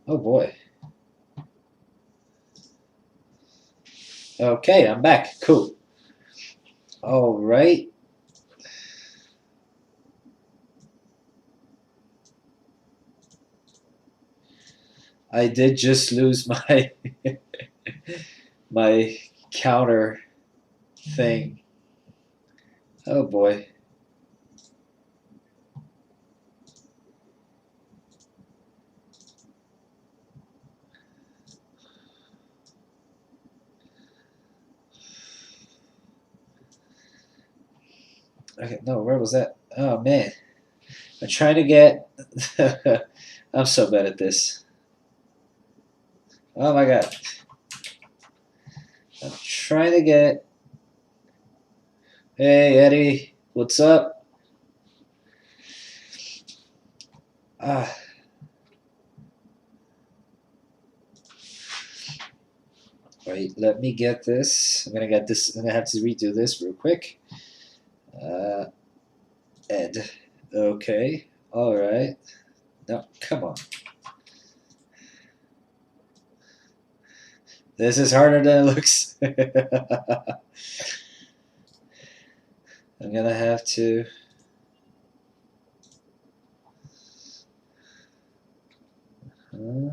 Oh boy. Okay, I'm back. Cool. All right. I did just lose my my counter thing. Oh boy. Okay, no, where was that? Oh man. I'm trying to get I'm so bad at this. Oh my god. I'm trying to get Hey Eddie, what's up? Ah, wait, let me get this. I'm gonna get this. I'm gonna have to redo this real quick. Uh, Ed. Okay. All right. No, come on. This is harder than it looks. I'm gonna have to. Uh,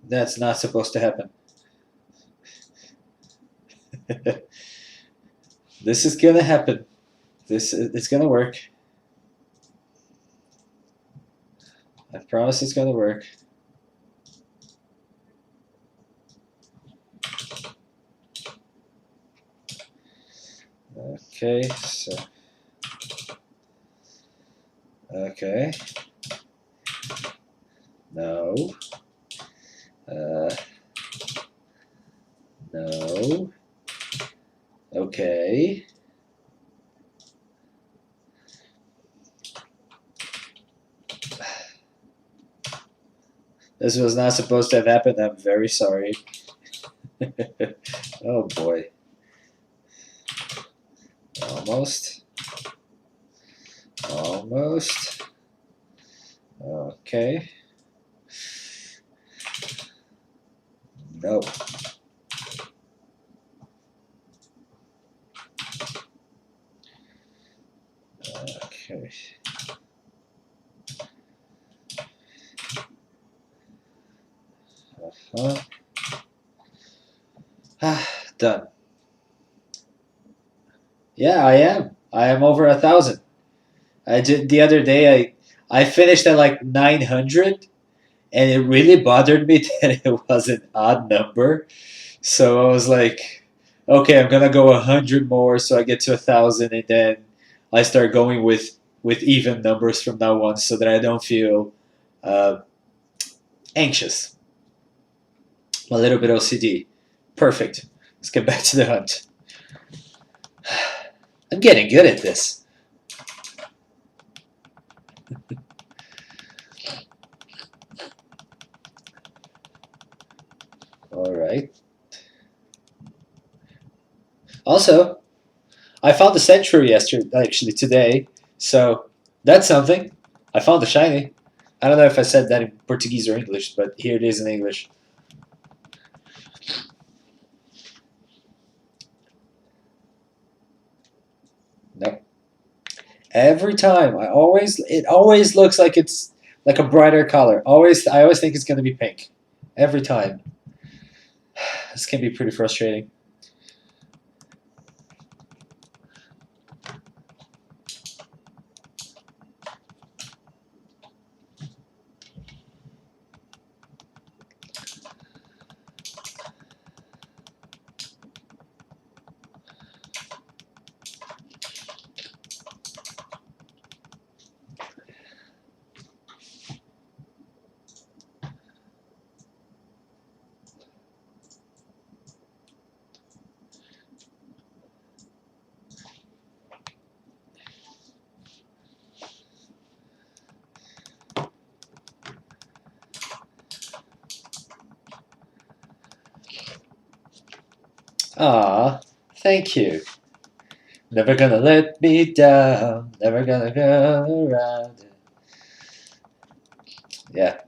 that's not supposed to happen. This is gonna happen. It's gonna work. I promise it's gonna work. Okay, so okay. No. Uh, no. Okay. This was not supposed to have happened. I'm very sorry. Oh boy. Almost. Almost. Okay. Nope. Okay. Uh-huh. Ah, done. Yeah, I am. I am over 1,000. I did the other day. I finished at like 900, and it really bothered me that it was an odd number. So I was like, okay, I'm gonna go 100 more, so I get to 1,000, and then I start going with even numbers from now on, so that I don't feel uh, anxious. A little bit OCD. Perfect. Let's get back to the hunt. I'm getting good at this. All right. Also, I found the Sandshrew yesterday, actually today. So that's something. I found the shiny. I don't know if I said that in Portuguese or English, but here it is in English. Nope. Every time, it always looks like it's like a brighter color. I always think it's going to be pink. Every time. This can be pretty frustrating. Ah, thank you. Never gonna let me down. Never gonna go around. Yeah.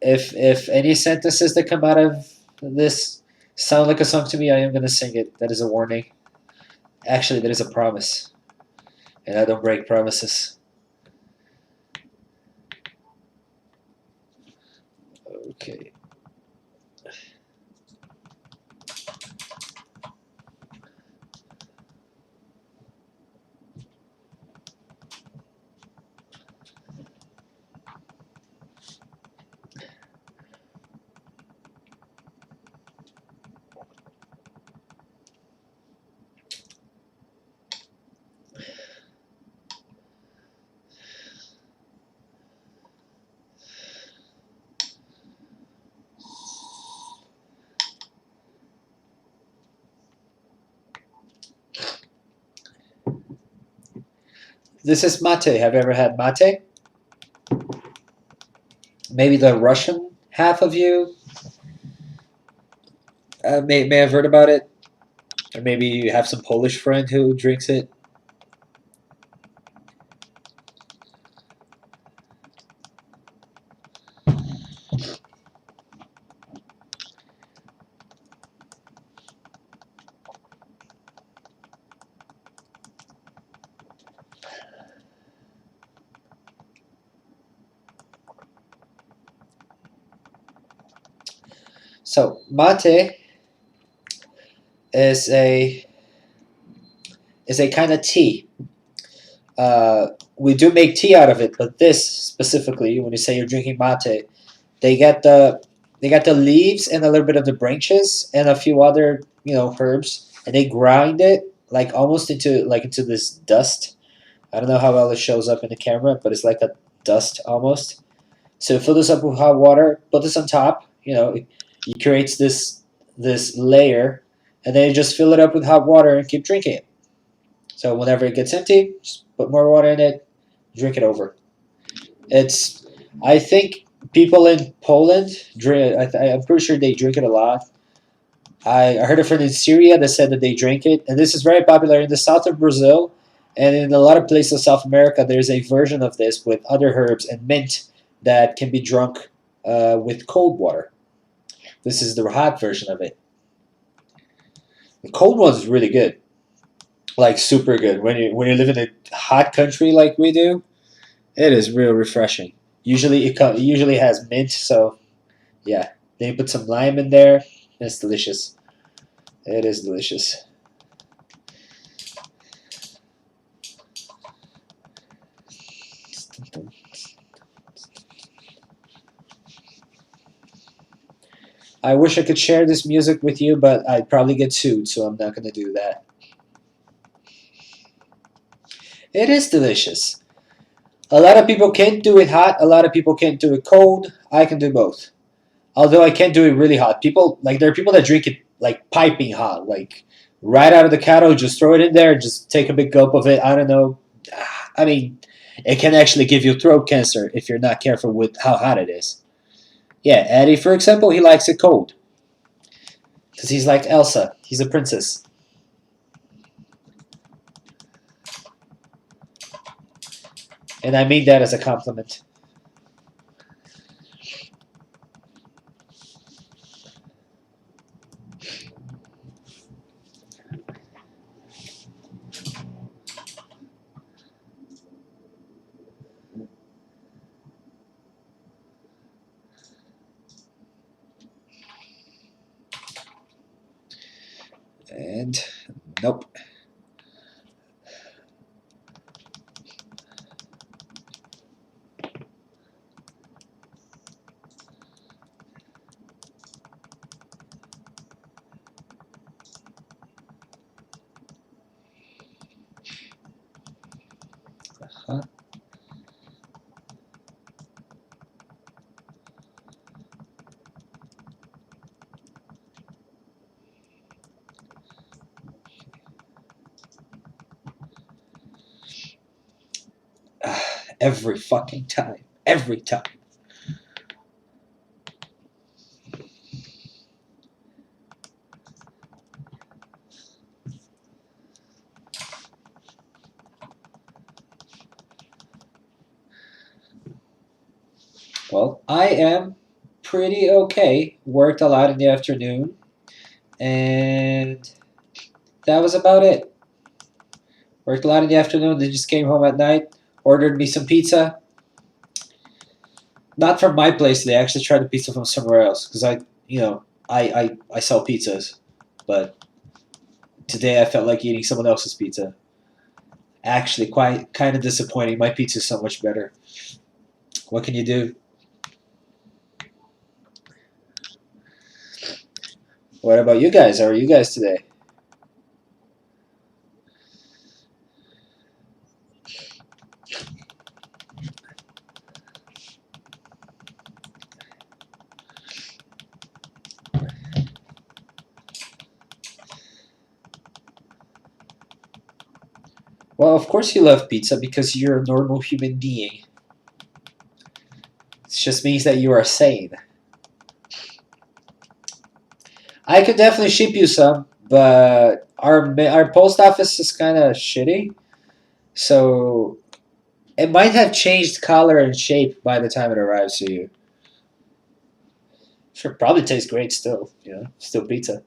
If any sentences that come out of this sound like a song to me, I am gonna sing it. That is a warning. Actually, that is a promise, and I don't break promises. Okay. This is mate. Have you ever had mate? Maybe the Russian half of you may have heard about it, or maybe you have some Polish friend who drinks it. So mate is a kind of tea. We do make tea out of it, but this specifically, when you say you're drinking mate, they get the they got the leaves and a little bit of the branches and a few other herbs, and they grind it like almost into this dust. I don't know how well it shows up in the camera, but it's like a dust almost. So fill this up with hot water, put this on top. It creates this layer, and then you just fill it up with hot water and keep drinking it. So whenever it gets empty, just put more water in it, drink it over. It's I think people in Poland drink. I'm pretty sure they drink it a lot. I heard a friend in Syria that said that they drink it, and this is very popular in the south of Brazil, and in a lot of places of South America. There's a version of this with other herbs and mint that can be drunk with cold water. This is the hot version of it. The cold one is really good, like super good. When you live in a hot country like we do, it is real refreshing. It usually has mint, so yeah. Then you put some lime in there. It's delicious. It is delicious. I wish I could share this music with you, but I'd probably get sued, so I'm not going to do that. It is delicious. A lot of people can't do it hot. A lot of people can't do it cold. I can do both. Although I can't do it really hot. There are people that drink it like piping hot, like right out of the kettle. Just throw it in there. Just take a big gulp of it. I don't know. I mean, it can actually give you throat cancer if you're not careful with how hot it is. Yeah, Eddie, for example, he likes it cold because he's like Elsa. He's a princess. And I mean that as a compliment. And nope. Huh? Every fucking time. Every time. Well, I am pretty okay. Worked a lot in the afternoon, and that was about it. Worked a lot in the afternoon, then just came home at night, ordered me some pizza. Not from my place. They actually tried the pizza from somewhere else because I sell pizzas, but today I felt like eating someone else's pizza. Actually, quite kind of disappointing. My pizza is so much better. What can you do? What about you guys? How are you guys today? Well, of course you love pizza because you're a normal human being. It just means that you are sane. I could definitely ship you some, but our post office is kind of shitty, so it might have changed color and shape by the time it arrives to you. Sure, probably tastes great still. Still pizza.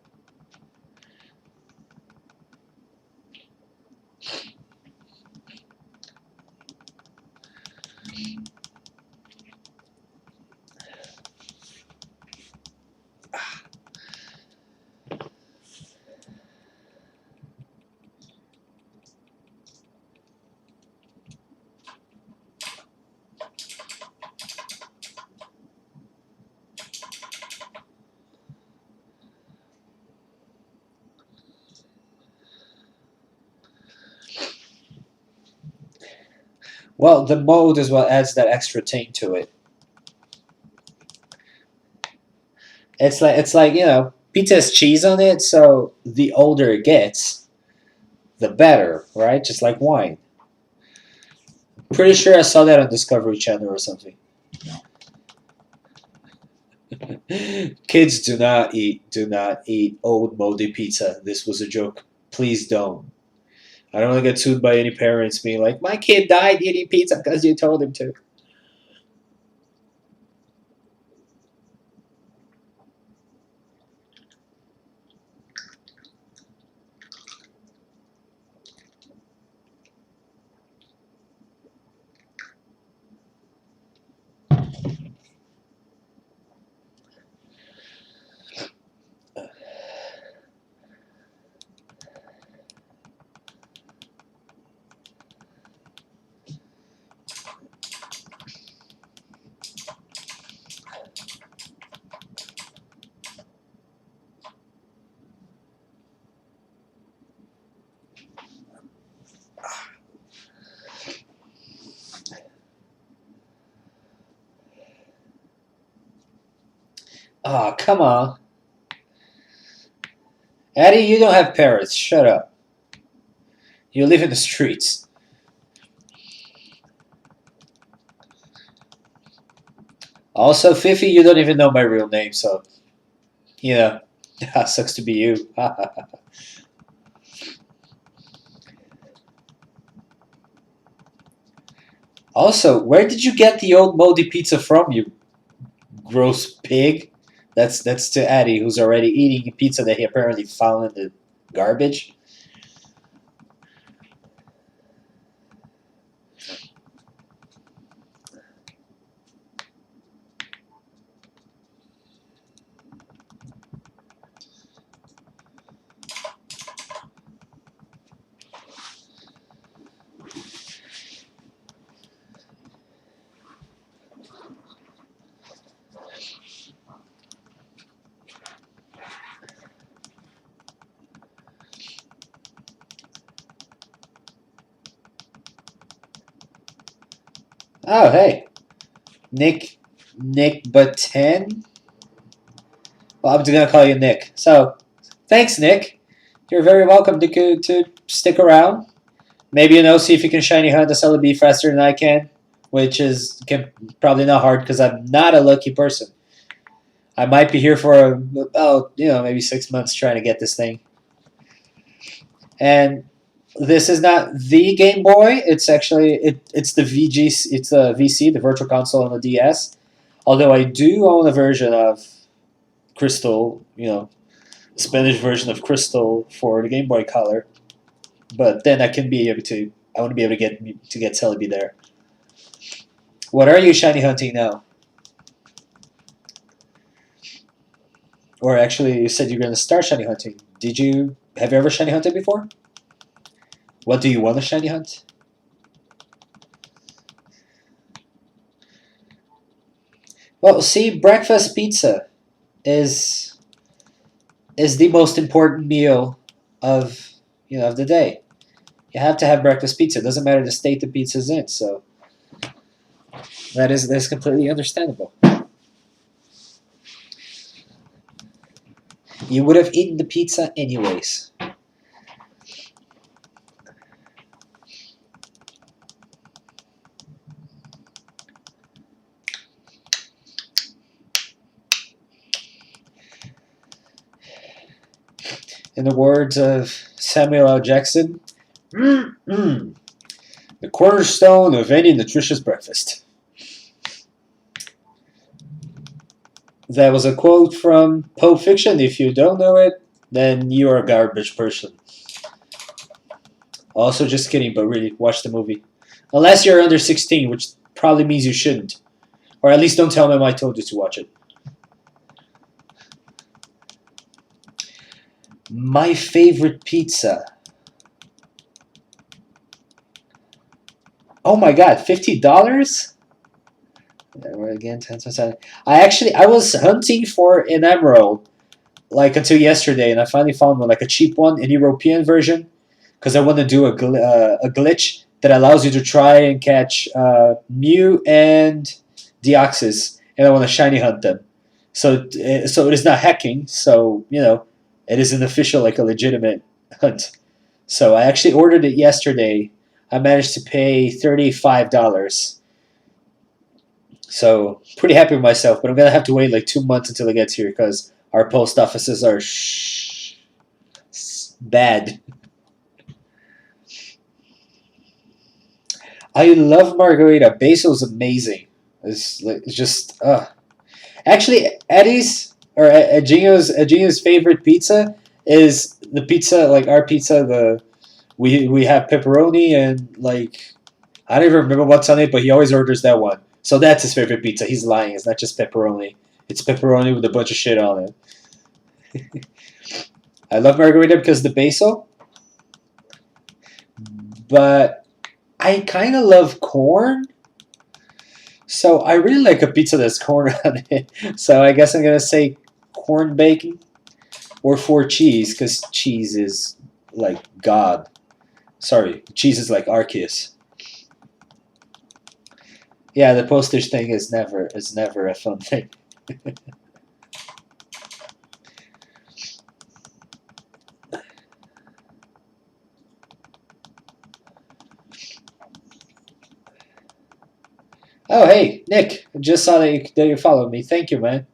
Well, the mold is what adds that extra taint to it. It's like pizza has cheese on it, so the older it gets, the better, right? Just like wine. Pretty sure I saw that on Discovery Channel or something. Kids do not eat old moldy pizza. This was a joke. Please don't. I don't want to get sued by any parents being like, my kid died eating pizza because you told him to. Oh, come on. Addie, you don't have parents. Shut up. You live in the streets. Also, Fifi, you don't even know my real name, so, you know, sucks to be you. Also, where did you get the old moldy pizza from, you gross pig? That's to Addie, who's already eating a pizza that he apparently found in the garbage. Oh, hey, Nick Batten. Well, I'm just gonna call you Nick. So, thanks, Nick. You're very welcome to stick around. Maybe see if you can shiny hunt a CELEBI faster than I can, which is probably not hard because I'm not a lucky person. I might be here for about maybe 6 months trying to get this thing. And this is not the Game Boy. It's actually it's the VG. It's the VC, the Virtual Console on the DS. Although I do own a version of Crystal, Spanish version of Crystal for the Game Boy Color. But then I can be able to. I want to be able to get Celebi there. What are you shiny hunting now? Or actually, you said you're going to start shiny hunting. Have you ever shiny hunted before? What do you want to shiny hunt? Well, see, breakfast pizza is the most important meal of of the day. You have to have breakfast pizza. It doesn't matter the state the pizza's in. So that's completely understandable. You would have eaten the pizza anyways. In the words of Samuel L. Jackson, the cornerstone of any nutritious breakfast. That was a quote from Pulp Fiction. If you don't know it, then you are a garbage person. Also, just kidding, but really, watch the movie. Unless you're under 16, which probably means you shouldn't. Or at least don't tell them I told you to watch it. My favorite pizza. Oh my god, $50? Again, 10%. I was hunting for an emerald like until yesterday, and I finally found one, like a cheap one, an European version, because I want to do a glitch that allows you to try and catch Mew and Deoxys, and I want to shiny hunt them. So it is not hacking. So it is an official, like a legitimate hunt. So I actually ordered it yesterday. I managed to pay $35. So pretty happy with myself, but I'm gonna have to wait like 2 months until it gets here because our post offices are bad. I love margarita. Basil's amazing. It's just Actually, Eddie's or Gino's favorite pizza is the pizza, like our pizza. We have pepperoni and like I don't even remember what's on it, but he always orders that one. So that's his favorite pizza. He's lying. It's not just pepperoni. It's pepperoni with a bunch of shit on it. I love margarita because the basil, but I kind of love corn. So I really like a pizza that's corn on it. So I guess I'm gonna say corn bacon or four cheese because cheese is like God. Sorry, cheese is like Arceus. Yeah, the postage thing is never a fun thing. Oh, hey, Nick, I just saw that you followed me. Thank you, man.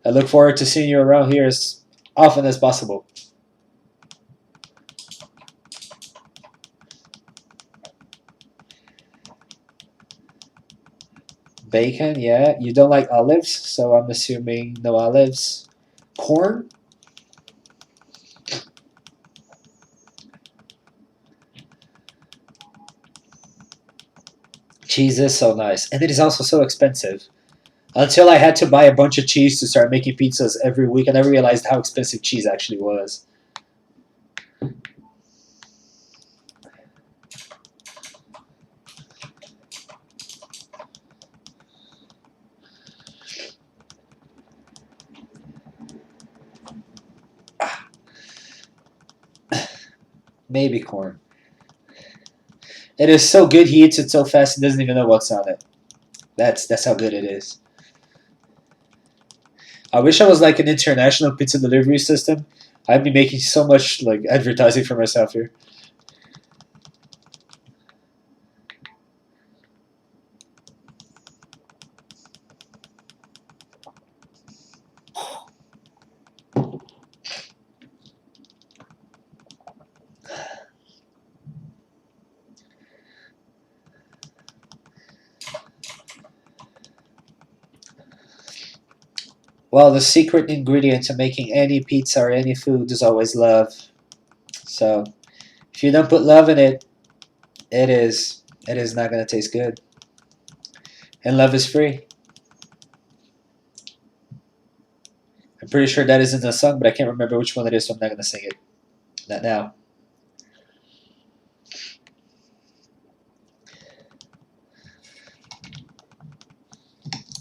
I look forward to seeing you around here as often as possible. Bacon, yeah. You don't like olives, so I'm assuming no olives. Corn? Cheese is so nice. And it is also so expensive. Until I had to buy a bunch of cheese to start making pizzas every week, and I realized how expensive cheese actually was. Maybe corn. It is so good he eats it so fast he doesn't even know what's on it. That's how good it is. I wish I was like an international pizza delivery system. I'd be making so much like advertising for myself here. Well, the secret ingredient to making any pizza or any food is always love. So if you don't put love in it, it is not gonna taste good. And love is free. I'm pretty sure that isn't a song, but I can't remember which one it is, so I'm not gonna sing it. Not now.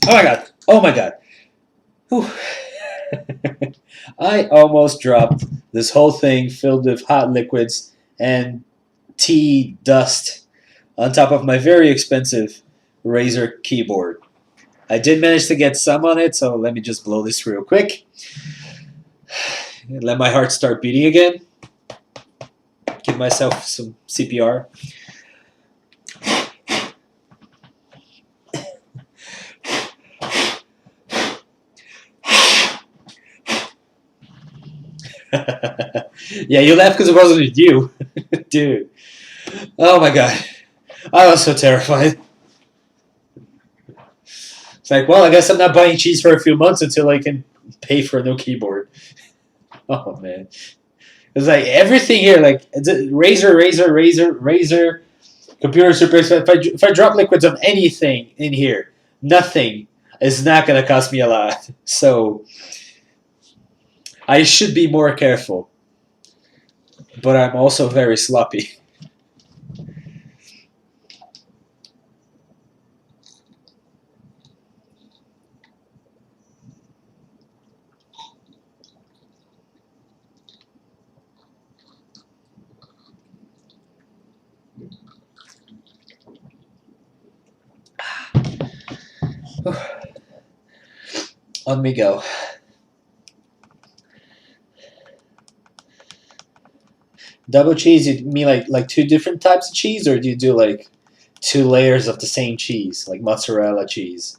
Oh my god! Oh my god! Whew. I almost dropped this whole thing filled with hot liquids and tea dust on top of my very expensive Razer keyboard. I did manage to get some on it, so let me just blow this real quick. Let my heart start beating again. Give myself some CPR. Yeah, you laughed because it wasn't you. Dude. Oh my god. I was so terrified. It's like, well, I guess I'm not buying cheese for a few months until I can pay for a new keyboard. Oh man. It's like everything here, like razor, computer super expensive. If I drop liquids on anything in here, nothing is not gonna cost me a lot. So I should be more careful. But I'm also very sloppy. On me go. Double cheese, you mean like two different types of cheese, or do you do like two layers of the same cheese, like mozzarella cheese?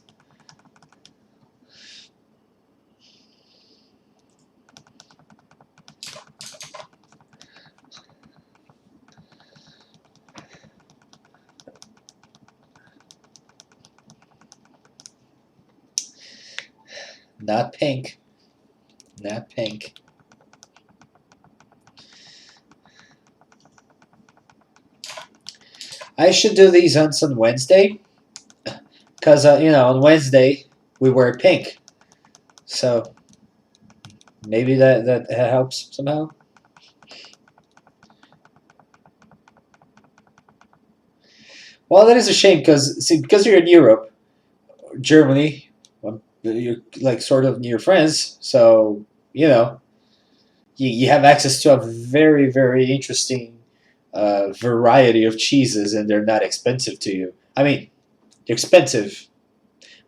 Not pink. Not pink. I should do these on some Wednesday, because on Wednesday we wear pink, so maybe that helps somehow. Well, that is a shame because you're in Europe, Germany, you're like sort of near France, so you know you have access to a very interesting variety of cheeses, and they're not expensive to you. I mean, they're expensive,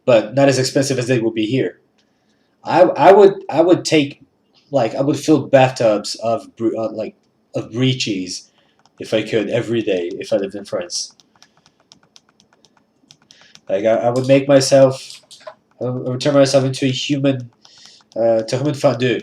but not as expensive as they would be here. I would take like I would fill bathtubs of of brie cheese if I could every day if I lived in France. Like I would make myself, I would turn myself into a human, to human fondue.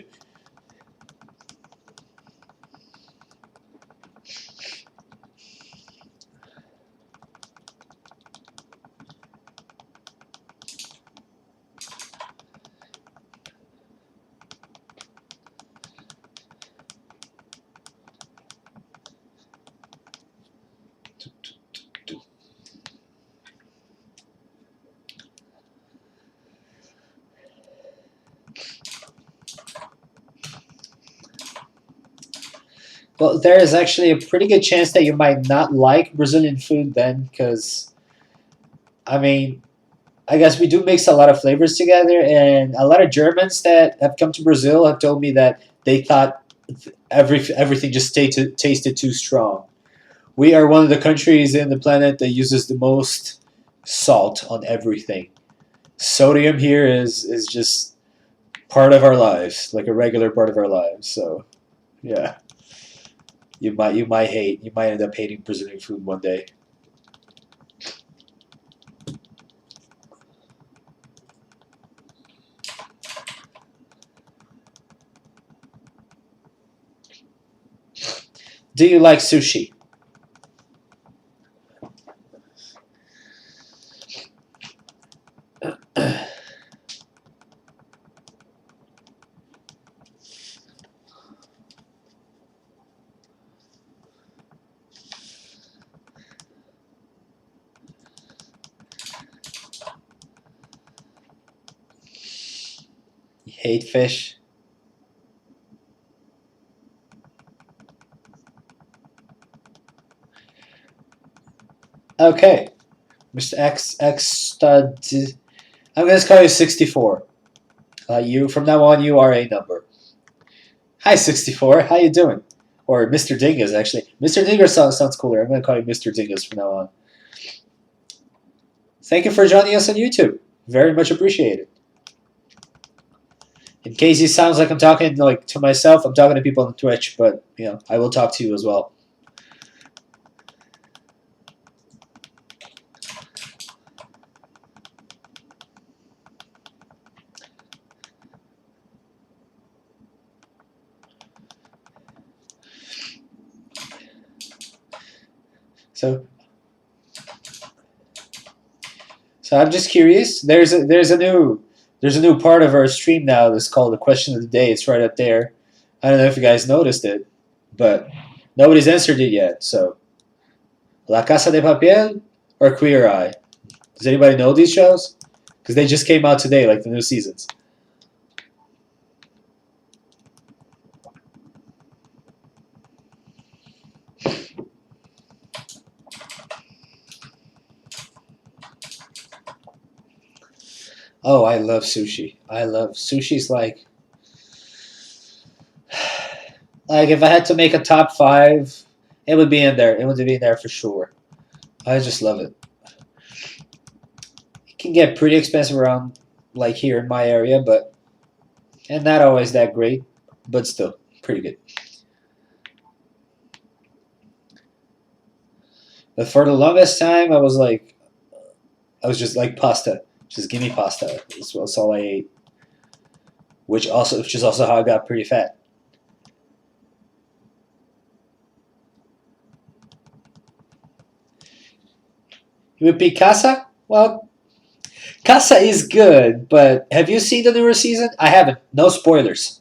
Well, there is actually a pretty good chance that you might not like Brazilian food then, because I mean, I guess we do mix a lot of flavors together, and a lot of Germans that have come to Brazil have told me that they thought everything just tasted too strong. We are one of the countries in the planet that uses the most salt on everything. Sodium here is just part of our lives, like a regular part of our lives. So yeah, you might end up hating Brazilian food one day. Do you like sushi? Hate fish. Okay, Mr. X stud. I'm gonna call you 64. You from now on, you are a number. Hi, 64. How you doing? Or Mr. Dingus, actually. Mr. Dingus sounds cooler. I'm gonna call you Mr. Dingus from now on. Thank you for joining us on YouTube. Very much appreciated. In case it sounds like I'm talking like to myself, I'm talking to people on Twitch, but I will talk to you as well. So I'm just curious. There's a new part of our stream now that's called the question of the day. It's right up there. I don't know if you guys noticed it, but nobody's answered it yet. So, La Casa de Papel or Queer Eye? Does anybody know these shows? Because they just came out today, like the new seasons. Oh, I love sushi. I love sushi's like if I had to make a top five, it would be in there. It would be in there for sure. I just love it. It can get pretty expensive around like here in my area, but and not always that great, but still pretty good. But for the longest time, I was just like pasta. Just give me pasta. That's all I ate. Which is also how I got pretty fat. You repeat Casa? Well, Casa is good, but have you seen the newer season? I haven't. No spoilers.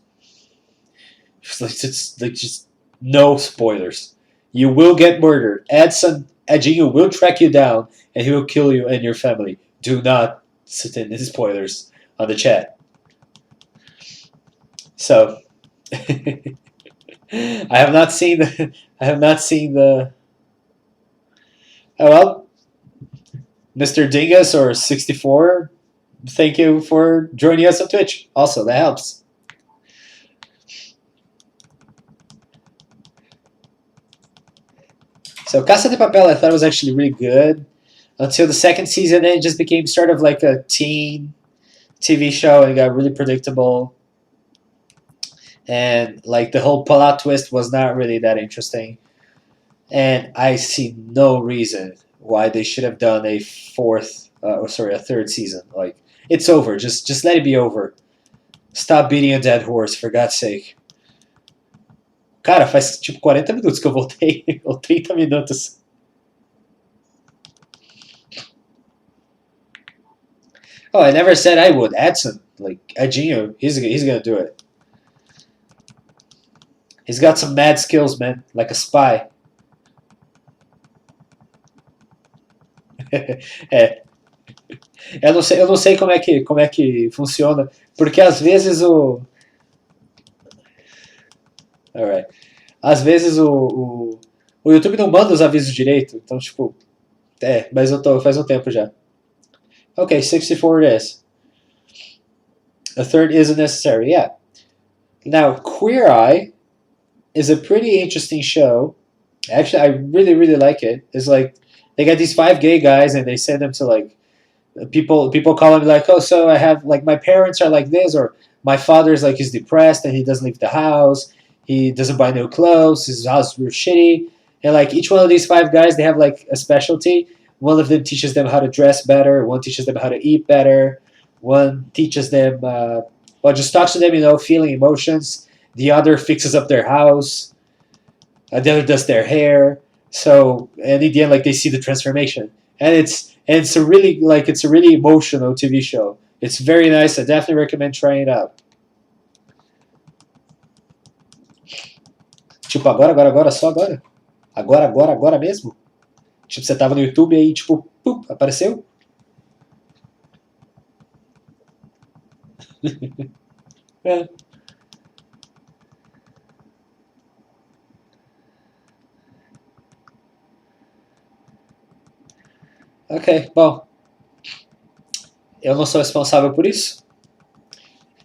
Just no spoilers. You will get murdered. Edginho will track you down, and he will kill you and your family. Do not sit in his spoilers on the chat. So, I have not seen the. I have not seen the. Oh well, Mr. Dingus or 64. Thank you for joining us on Twitch. Also, that helps. So Casa de Papel, I thought was actually really good until the second season. Then it just became sort of like a teen TV show, and it got really predictable. And like the whole plot twist was not really that interesting. And I see no reason why they should have done a third season. Like it's over. Just let it be over. Stop beating a dead horse, for God's sake. Cara, faz tipo 40 minutos que eu voltei, ou 30 minutos. Oh, I never said I would. Adson, like Edginho, he's gonna do it. He's got some mad skills, man, like a spy. É. Eu não sei como é que funciona, porque às vezes Alright. Às vezes o YouTube não manda os avisos direito, então tipo, mas faz um tempo já. Okay, 64 it is. A third isn't necessary, yeah. Now, Queer Eye is a pretty interesting show. Actually, I really, really like it. It's like they got these 5 gay guys and they send them to like people call them like, oh, so I have like my parents are like this, or my father's like he's depressed and he doesn't leave the house. He doesn't buy new clothes. His house is real shitty. And like each one of these 5 guys, they have like a specialty. One of them teaches them how to dress better. One teaches them how to eat better. One teaches them, just talks to them, feeling emotions. The other fixes up their house. The other does their hair. So, and in the end, like they see the transformation, and it's a really emotional TV show. It's very nice. I definitely recommend trying it out. Tipo, agora, só agora. Agora mesmo. Tipo, você tava no YouTube e aí, tipo, apareceu. Yeah. Ok, bom, eu não sou responsável por isso.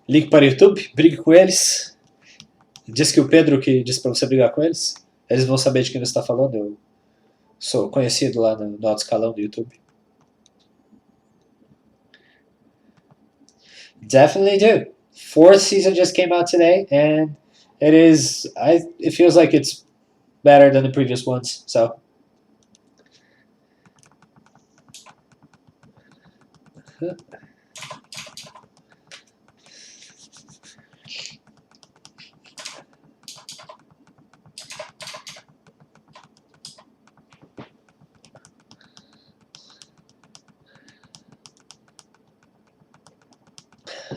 Ligue para o YouTube, brigue com eles. Diz que o Pedro que disse para você brigar com eles. Eles vão saber de quem você está falando. Eu sou conhecido lá no alto escalão do YouTube. Definitely do. Fourth season just came out today, and it is. It feels like it's better than the previous ones. So,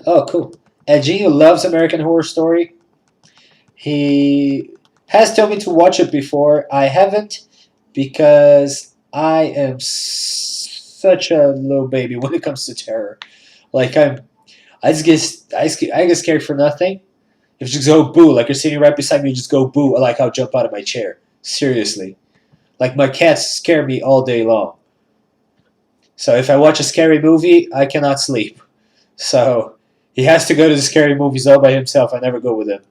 oh, cool. Edinho loves American Horror Story. He has told me to watch it before. I haven't because I am such a low baby when it comes to terror. Like I get scared for nothing. If you just go boo, like you're sitting right beside me, you just go boo. Like I'll jump out of my chair. Seriously, like my cats scare me all day long. So if I watch a scary movie, I cannot sleep. So he has to go to the scary movies all by himself. I never go with him.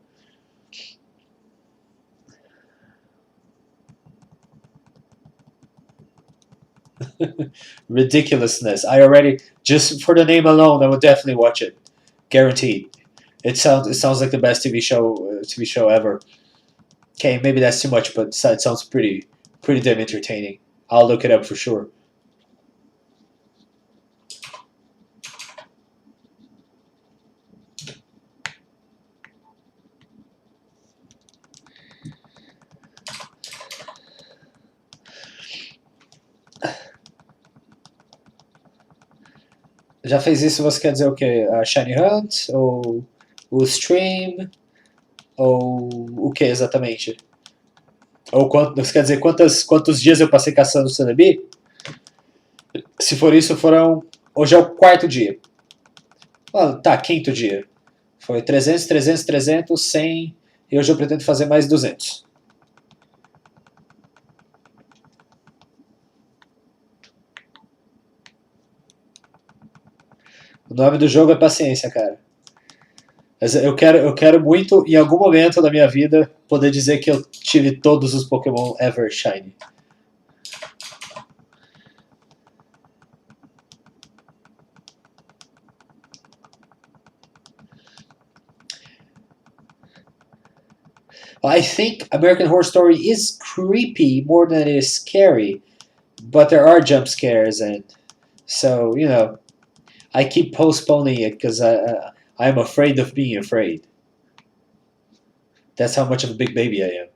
Ridiculousness. I already just for the name alone, I would definitely watch it, guaranteed. It sounds like the best TV show ever. Okay, maybe that's too much, but it sounds pretty damn entertaining. I'll look it up for sure. Já fez isso? Você quer dizer o quê? A Shiny Hunt ou o Stream ou o que exatamente? Ou você quer dizer quantos dias eu passei caçando o Celebi? Se for isso, foram. Hoje é o quarto dia. Ah, tá, quinto dia. Foi 300, 300, 300, 100. E hoje eu pretendo fazer mais 200. O nome do jogo é paciência, cara. Mas eu quero muito, em algum momento da minha vida, poder dizer que eu tive todos os Pokémon ever shiny. I think American Horror Story is creepy more than it is scary, but there are jump scares, and so I keep postponing it because I'm afraid of being afraid. That's how much of a big baby I am.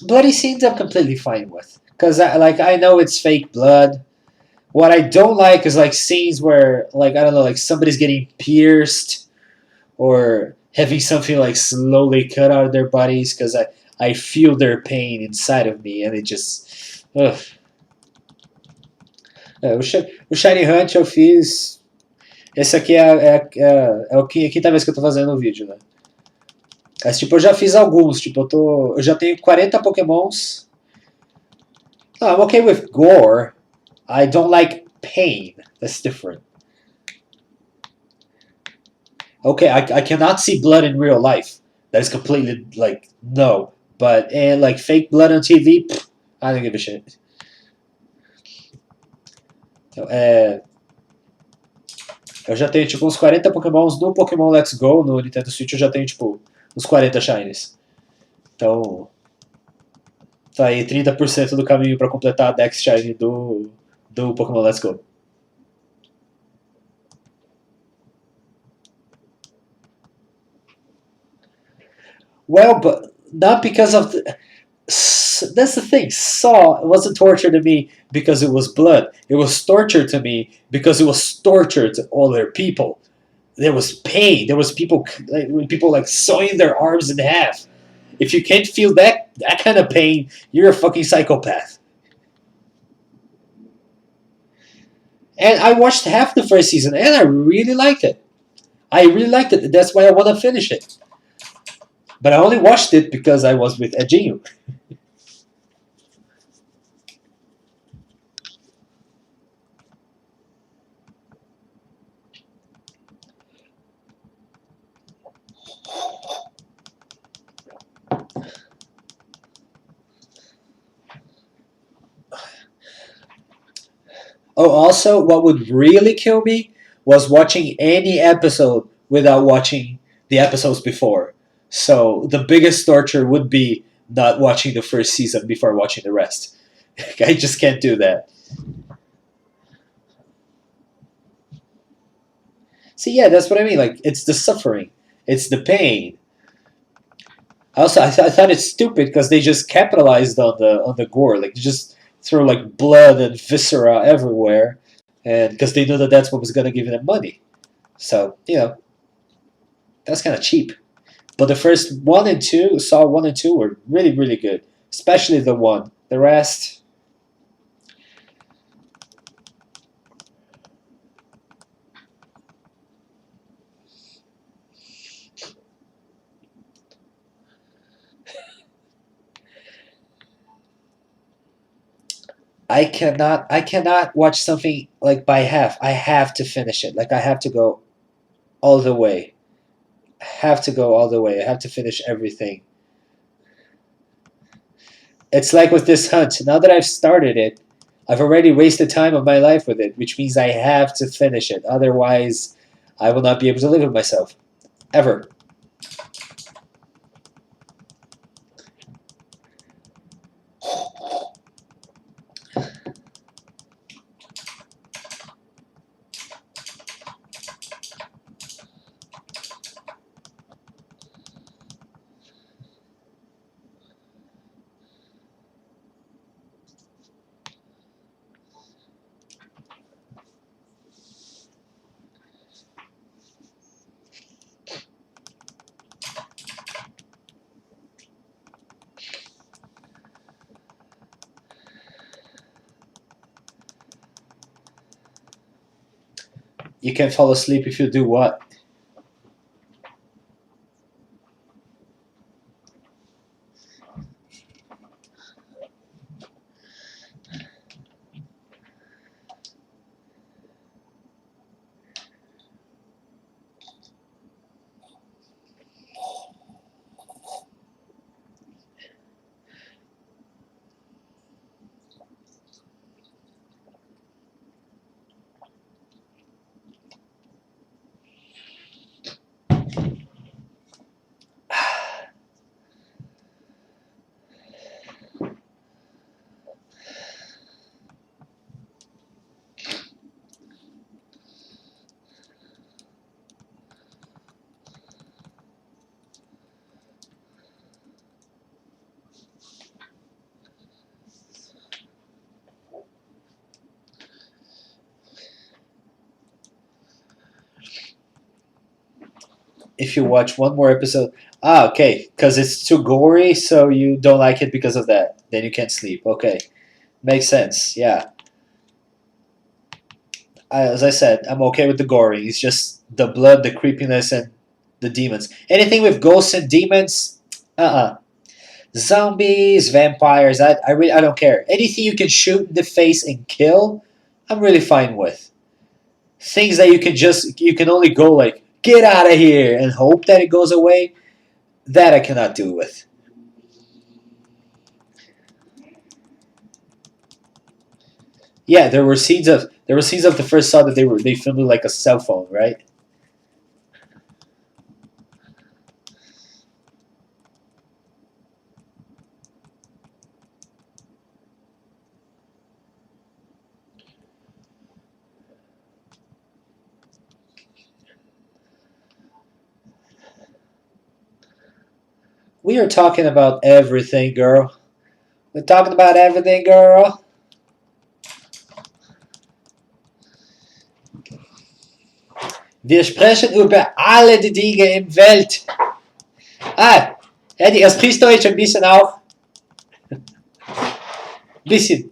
Bloody scenes I'm completely fine with because I know it's fake blood. What I don't like is like scenes where like I don't know like somebody's getting pierced or having something like slowly cut out of their bodies because I feel their pain inside of me and it just ugh. O Shiny Hunt eu fiz. Esse aqui é a quinta vez que eu tô fazendo o vídeo, né? Mas, tipo, eu já fiz alguns. Tipo, eu já tenho 40 Pokémons. No, I'm okay with gore. I don't like pain. That's different. Okay, I cannot see blood in real life. That is completely, like, no. But, and, like, fake blood on TV, pff, I don't give a shit. Então, eu já tenho, tipo, uns 40 Pokémons no Pokémon Let's Go, no Nintendo Switch, eu já tenho, tipo, uns 40 Shinies. Então, tá aí 30% do caminho pra completar a Dex Shiny do Pokémon Let's Go. Well, but not because of the. That's the thing. Saw wasn't torture to me because it was blood. It was torture to me because it was torture to other people. there was pain. There was people like sawing their arms in half. If you can't feel that kind of pain, you're a fucking psychopath. And I watched half the first season, and I really liked it. I really liked it. That's why I want to finish it. But I only watched it because I was with Edinho. Oh, also, what would really kill me was watching any episode without watching the episodes before. So the biggest torture would be not watching the first season before watching the rest. I just can't do that. See, yeah, that's what I mean. Like, it's the suffering, it's the pain. Also, I thought it's stupid because they just capitalized on the gore. Like, they just throw like blood and viscera everywhere, and because they knew that that's what was going to give them money. So that's kind of cheap. But the first one and two were really really good, especially the one. The rest, I cannot watch something like by half. I have to finish it. Like I have to go all the way. I have to go all the way. I have to finish everything. It's like with this hunt. Now that I've started it, I've already wasted time of my life with it, which means I have to finish it. Otherwise, I will not be able to live with myself ever. You can fall asleep if you do what? If you watch one more episode, okay, because it's too gory, so you don't like it because of that. Then you can't sleep. Okay, makes sense. Yeah, as I said, I'm okay with the gory. It's just the blood, the creepiness, and the demons. Anything with ghosts and demons, zombies, vampires. I don't care. Anything you can shoot in the face and kill, I'm really fine with. Things that you can only go like get out of here and hope that it goes away. That I cannot do with. Yeah, there were scenes of the first saw that they filmed with like a cell phone, right? We are talking about everything, girl. We're talking about everything, girl. Wir sprechen über alle die Dinge im Welt. Ah, Eddie, er spricht Deutsch ein bisschen auch. Bisschen.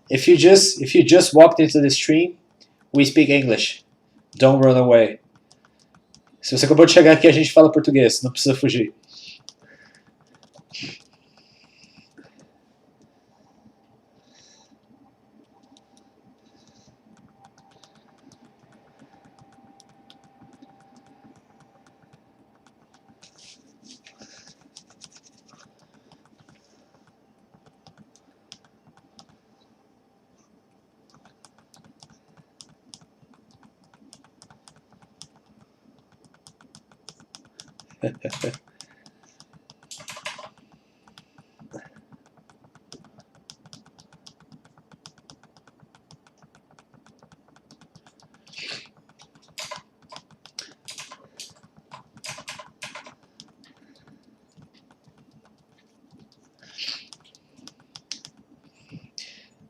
If you just walked into the stream, we speak English. Don't run away. Se você acabou de chegar aqui, a gente fala português. Não precisa fugir.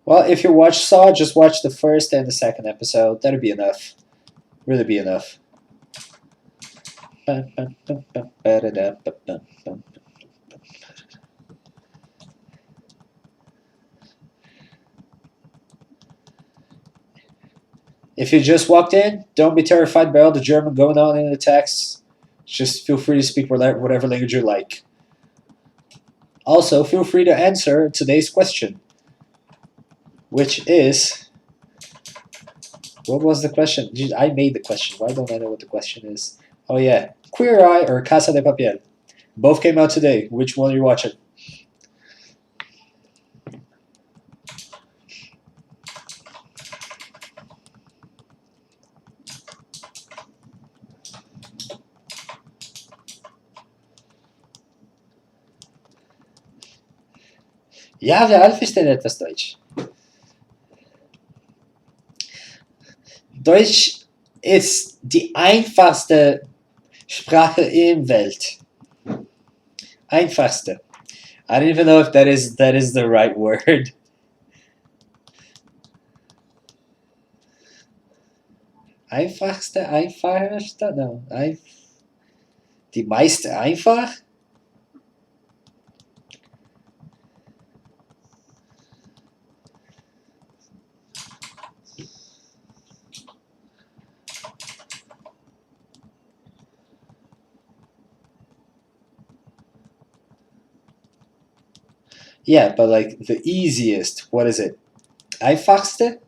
Well, if you watch Saw, just watch the first and the second episode. That'll be enough. Really be enough. If you just walked in, don't be terrified by all the German going on in the text. Just feel free to speak whatever language you like. Also, feel free to answer today's question, which is, what was the question? I made the question. Why don't I know what the question is? Oh yeah, Queer Eye or Casa de Papel. Both came out today. Which one are you watching? Ja, wir alle verstehen etwas Deutsch. Deutsch ist die einfachste Sprache in Welt. Einfachste. I don't even know if that is the right word. Einfachste, einfachste? No. Die meiste einfach? Yeah, but like the easiest, what is it? Einfachste?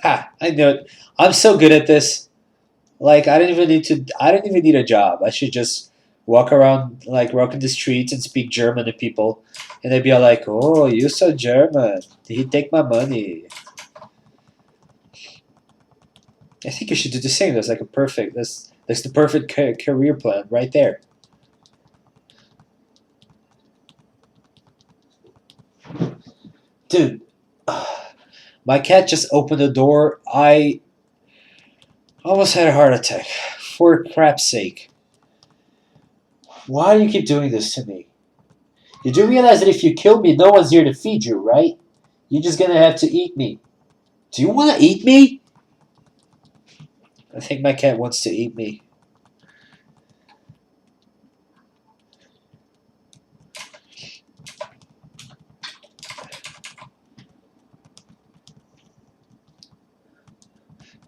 Ha! I knew it. I'm so good at this. Like I don't even need a job. I should just walk around like walking the streets and speak German to people, and they'd be all like, "Oh, you're so German. Did he take my money?" I think you should do the same. That's like a perfect. That's the perfect career plan right there. Dude, my cat just opened the door. I almost had a heart attack. For crap's sake. Why do you keep doing this to me? You do realize that if you kill me, no one's here to feed you, right? You're just gonna have to eat me. Do you want to eat me? I think my cat wants to eat me.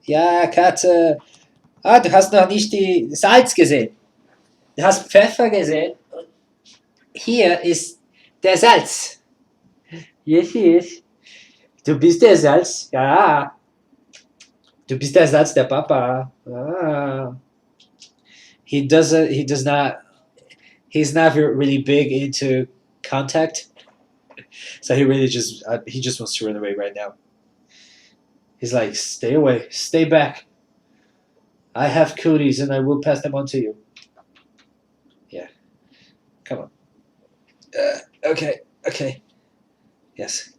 Ja, Katze. Ah, du hast noch nicht die Salz gesehen. Du hast Pfeffer gesehen. Hier ist der Salz. Yes, yes. Du bist der Salz. Ja. Du bist der Salz, der Papa. Ah. He does not. He's not really big into contact. So he just wants to run away right now. He's like, stay away, stay back. I have cooties and I will pass them on to you. Yeah, come on. Okay. Yes.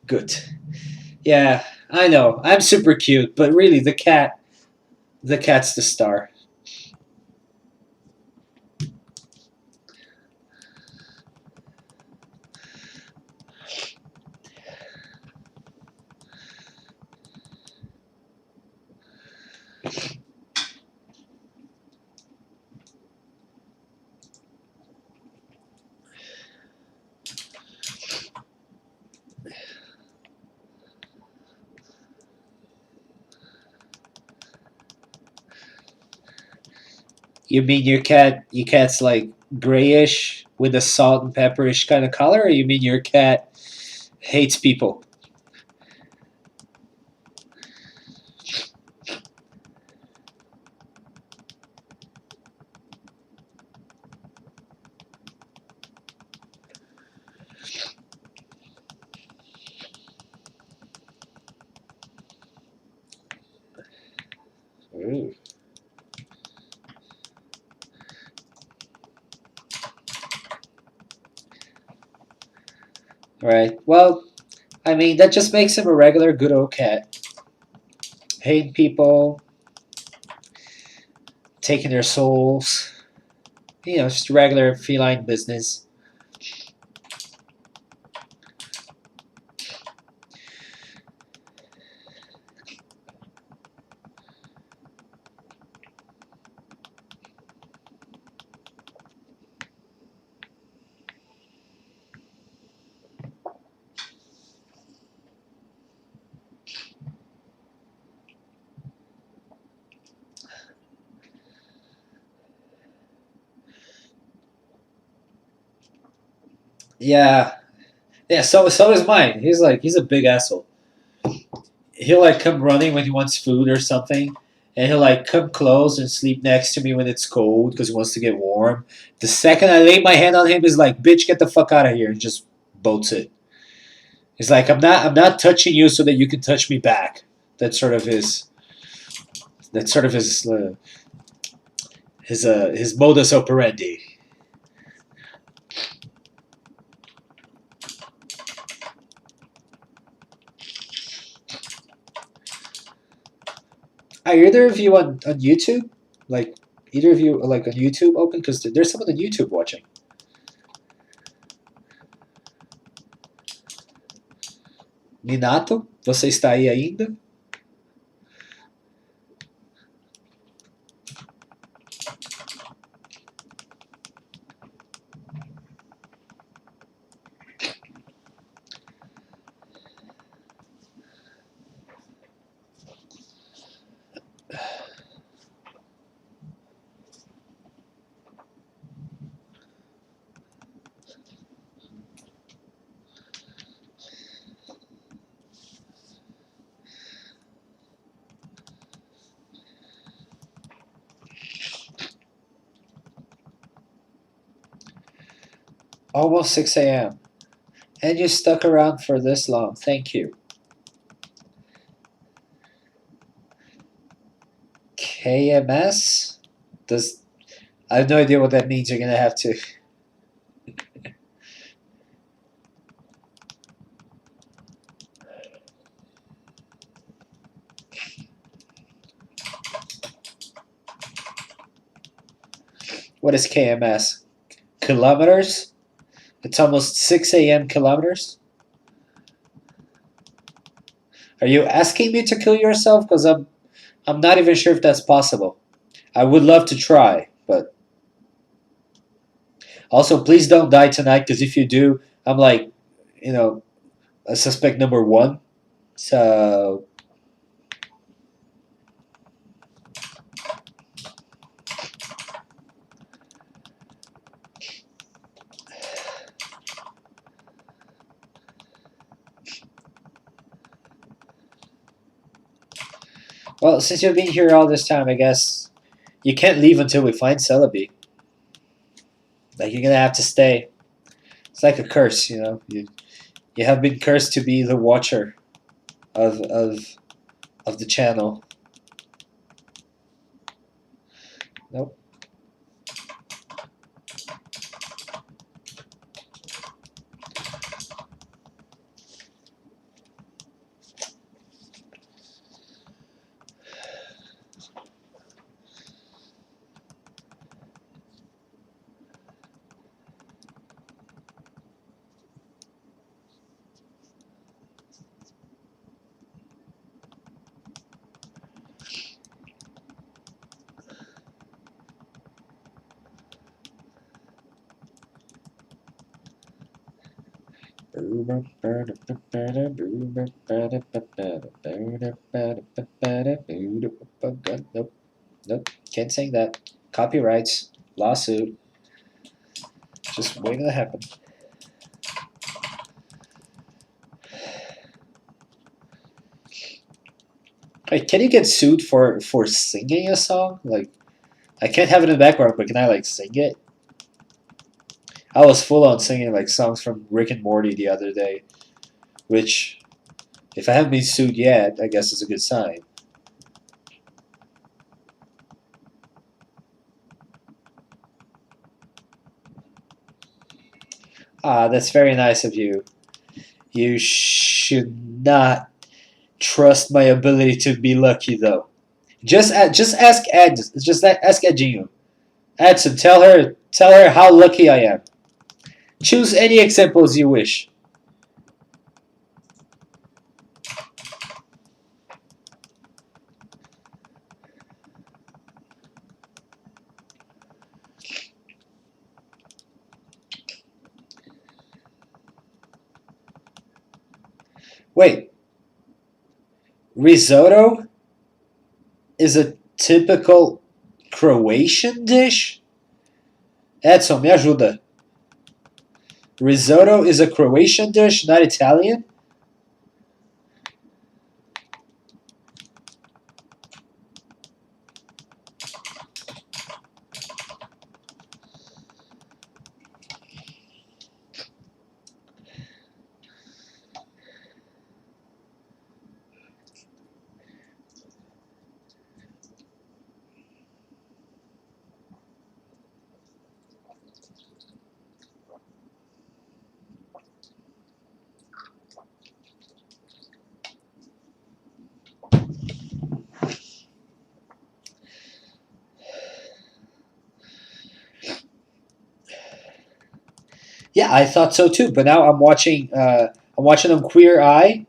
Good. Yeah, I know. I'm super cute, but really, the cat's the star. You mean your cat's like grayish with a salt and pepperish kind of color, or you mean your cat hates people? Ooh. Right. Well, I mean that just makes him a regular good old cat. Hating people, taking their souls. You know, just regular feline business. Yeah. Yeah, so is mine. He's a big asshole. He'll like come running when he wants food or something, and he'll like come close and sleep next to me when it's cold because he wants to get warm. The second I lay my hand on him, is like, "Bitch, get the fuck out of here!" and just bolts it. He's like, I'm not touching you so that you can touch me back." That's sort of his. That's sort of his modus operandi. Are either of you on YouTube? Like either of you are like on YouTube open? Because there's someone on YouTube watching. Minato, você está aí ainda? Almost 6 a.m. And you stuck around for this long. Thank you. KMS? Does I have no idea what that means. You're gonna have to. What is KMS? Kilometers? It's almost 6 a.m. kilometers? Are you asking me to kill yourself? Because I'm not even sure if that's possible. I would love to try, but also please don't die tonight. Because if you do, I'm like, you know, a suspect number one. So well, since you've been here all this time, I guess you can't leave until we find Celebi. Like you're gonna have to stay. It's like a curse, you know. You have been cursed to be the watcher of of the channel. Nope. Nope, nope, can't sing that. Copyrights, lawsuit, just waiting to happen. Hey, can you get sued for singing a song? Like, I can't have it in the background, but can I like sing it? I was full on singing like songs from Rick and Morty the other day, which, if I haven't been sued yet, I guess is a good sign. Ah, that's very nice of you. You should not trust my ability to be lucky, though. Just ask Ed. Ask Edginho. Edson, tell her how lucky I am. Choose any examples you wish. Wait, risotto is a typical Croatian dish? Edson, me ajuda. Risotto is a Croatian dish, not Italian? Yeah, I thought so too. But now I'm watching on Queer Eye,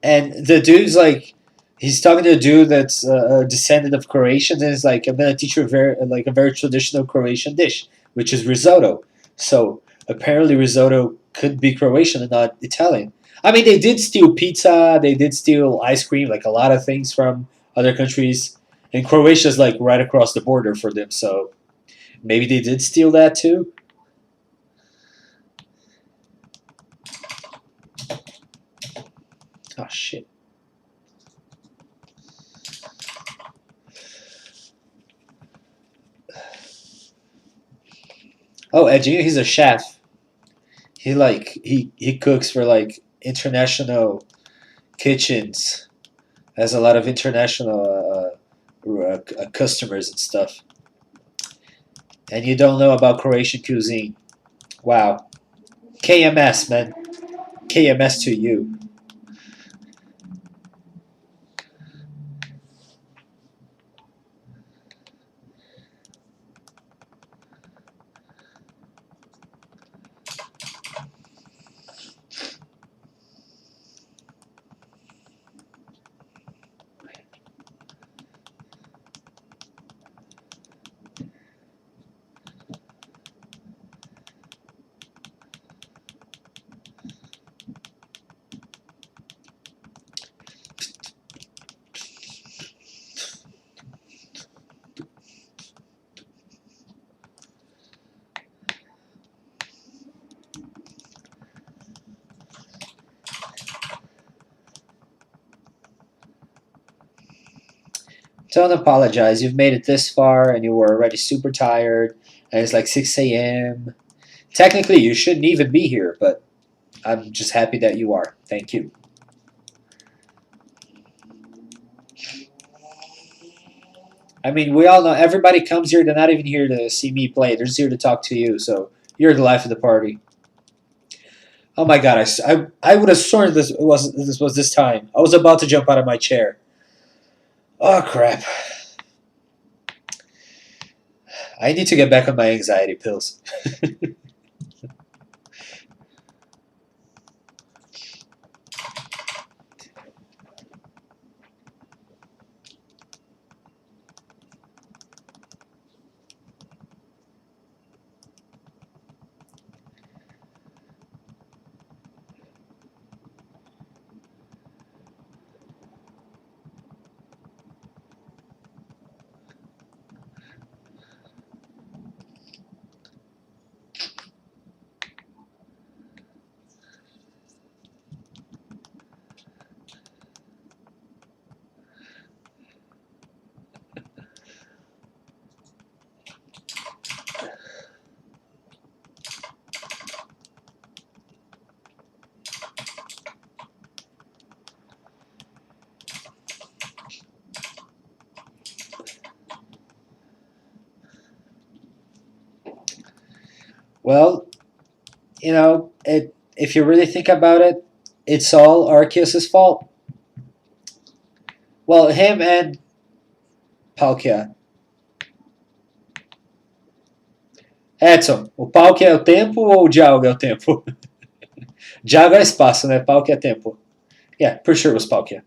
and the dude's like, he's talking to a dude that's a descendant of Croatians, and he's like, I'm gonna teach you a very traditional Croatian dish, which is risotto. So apparently, risotto could be Croatian and not Italian. I mean, they did steal pizza, they did steal ice cream, like a lot of things from other countries, and Croatia's like right across the border for them. So maybe they did steal that too. Oh shit. Oh, Edgy, he's a chef. He cooks for like international kitchens. Has a lot of international customers and stuff. And you don't know about Croatian cuisine. Wow. KMS, man. KMS to you. Don't apologize. You've made it this far and you were already super tired. And it's like 6 a.m. Technically, you shouldn't even be here, but I'm just happy that you are. Thank you. I mean, we all know everybody comes here. They're not even here to see me play. They're just here to talk to you. So you're the life of the party. Oh my god! I would have sworn this was this time. I was about to jump out of my chair. Oh crap! I need to get back on my anxiety pills. Well, if you really think about it, it's all Arceus's fault. Well, him and Palkia. Edson, o Palkia é o tempo ou o Dialga é o tempo? Dialga é espaço, né? Palkia é tempo. Yeah, for sure it was Palkia.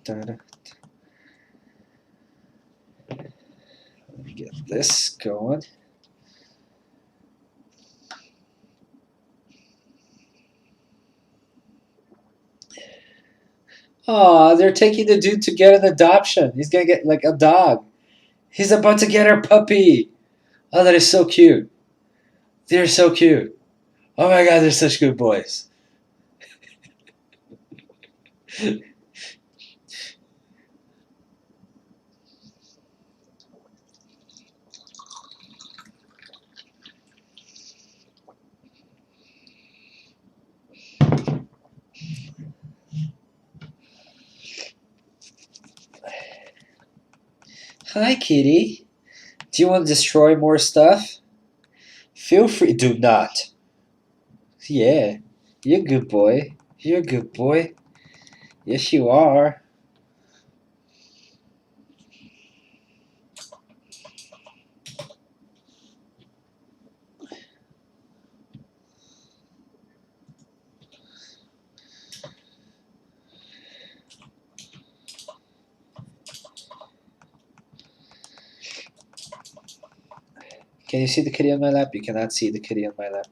Let me get this going. Aw, they're taking the dude to get an adoption. He's gonna get like a dog. He's about to get her puppy. Oh, that is so cute. They're so cute. Oh my god, they're such good boys. Hi, kitty. Do you want to destroy more stuff? Feel free. Do not. Yeah, you're a good boy. You're a good boy. Yes, you are. Can you see the kitty on my lap? You cannot see the kitty on my lap.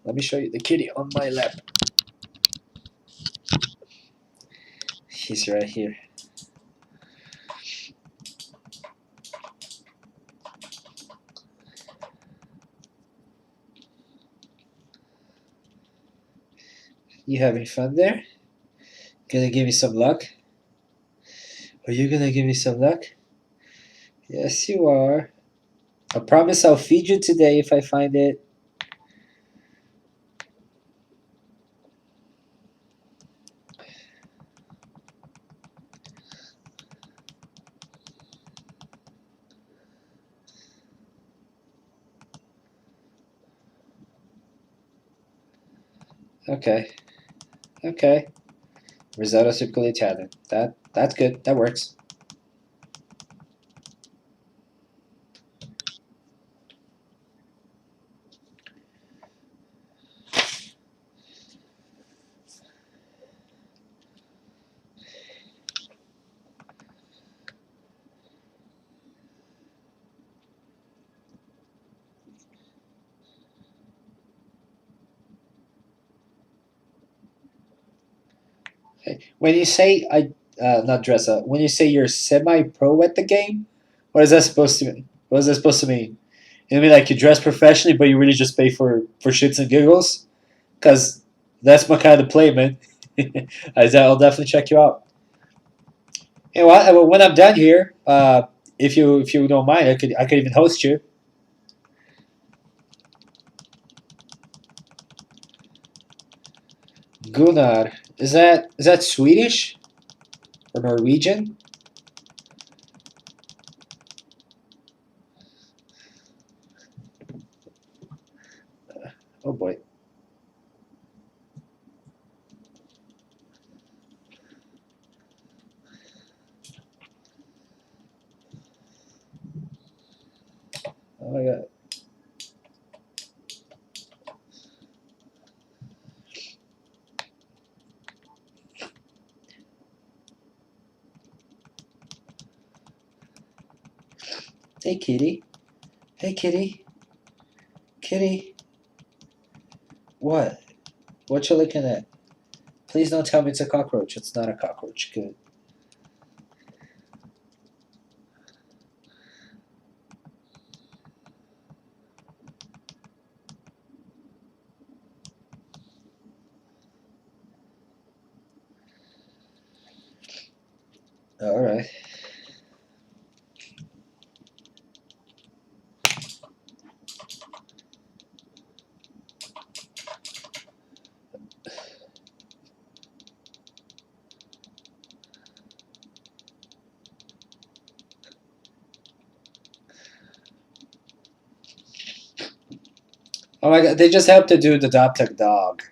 Let me show you the kitty on my lap. He's right here. You having fun there? Gonna give me some luck? Are you gonna give me some luck? Yes, you are. I promise I'll feed you today if I find it. Okay. Okay. Risotto super Italian. That's good. That works. Okay. When you say not dress up. When you say you're semi-pro at the game, what is that supposed to mean? What is that supposed to mean? You mean like you dress professionally, but you really just pay for shits and giggles? Because that's my kind of play, man. I'll definitely check you out. You know what? When I'm done here, if you don't mind, I could even host you. Gunnar, is that Swedish or Norwegian? Oh boy. Oh my god. Hey kitty. Hey kitty. Kitty. What? What you looking at? Please don't tell me it's a cockroach. It's not a cockroach. Good. All right. Oh my god, they just helped to do the Doptech Dog.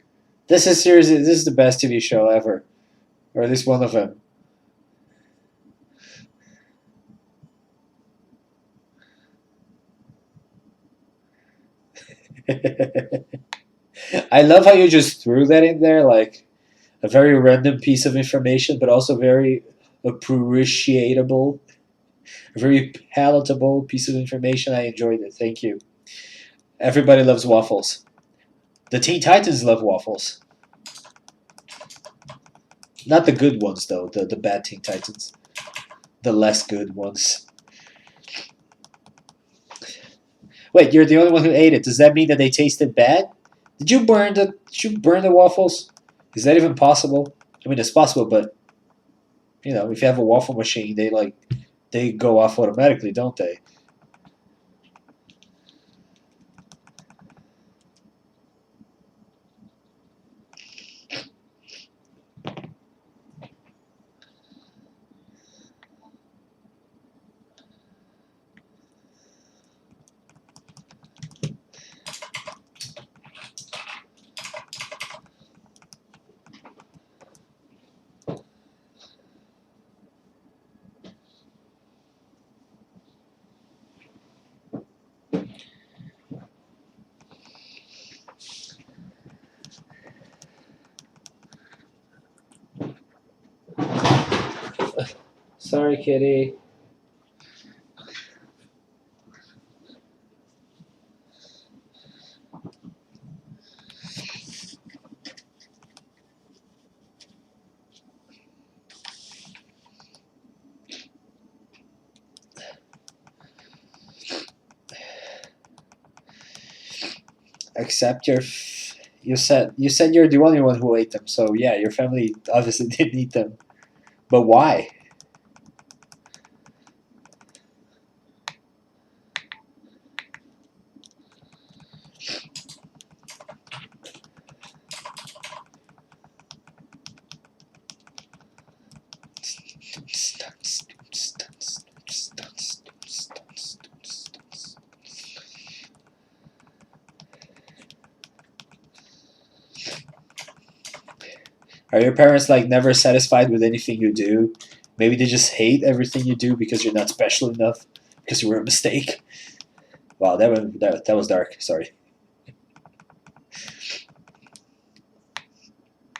This is seriously, this is the best TV show ever. Or at least one of them. I love how you just threw that in there, like a very random piece of information, but also very appreciable, a very palatable piece of information. I enjoyed it. Thank you. Everybody loves waffles. The Teen Titans love waffles. Not the good ones, though, the bad Teen Titans. The less good ones. Wait, you're the only one who ate it. Does that mean that they tasted bad? Did you burn the waffles? Is that even possible? I mean, it's possible, but if you have a waffle machine, they go off automatically, don't they? Sorry, kitty. Except you said you're the only one who ate them. So yeah, your family obviously didn't eat them. But why? Are your parents like never satisfied with anything you do? Maybe they just hate everything you do because you're not special enough because you were a mistake. Wow, that was dark. Sorry.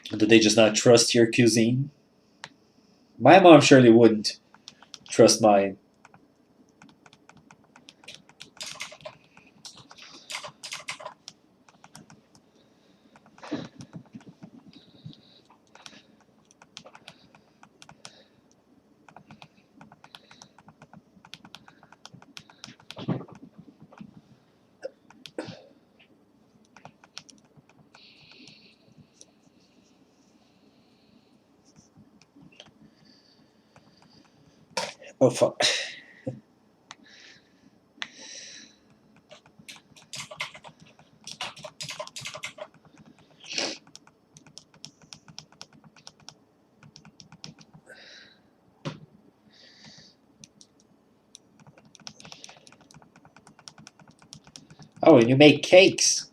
Do they just not trust your cuisine? My mom surely wouldn't trust mine. Oh fuck. Oh, and you make cakes.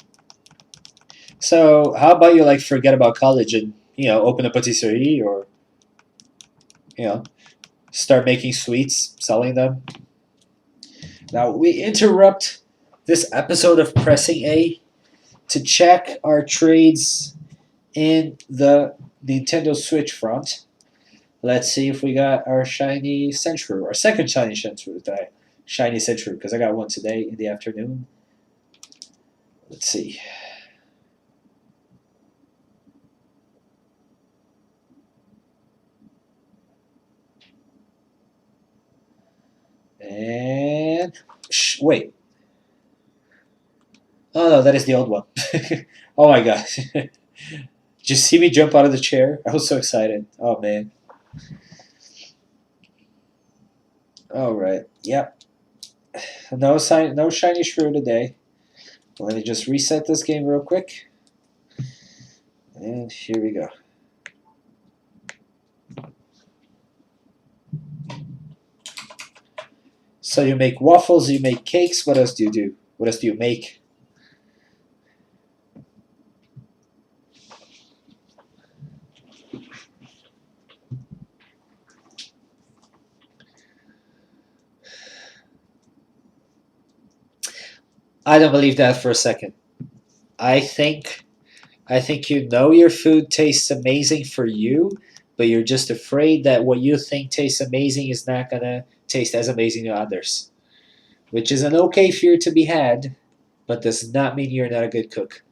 So how about you like forget about college and open a patisserie or you know start making sweets, selling them. Now we interrupt this episode of Pressing A to check our trades in the Nintendo Switch front. Let's see if we got our shiny Sandshrew, our second shiny Sandshrew, shiny Sandshrew, because I got one today in the afternoon. Let's see. And wait. Oh no, that is the old one. Oh my gosh. Did you see me jump out of the chair? I was so excited. Oh man. All right. Yep. No shiny shrew today. Let me just reset this game real quick. And here we go. So you make waffles, you make cakes. What else do you do? What else do you make? I don't believe that for a second. I think I think you know your food tastes amazing for you, but you're just afraid that what you think tastes amazing is not gonna taste as amazing to others, which is an okay fear to be had, but does not mean you're not a good cook.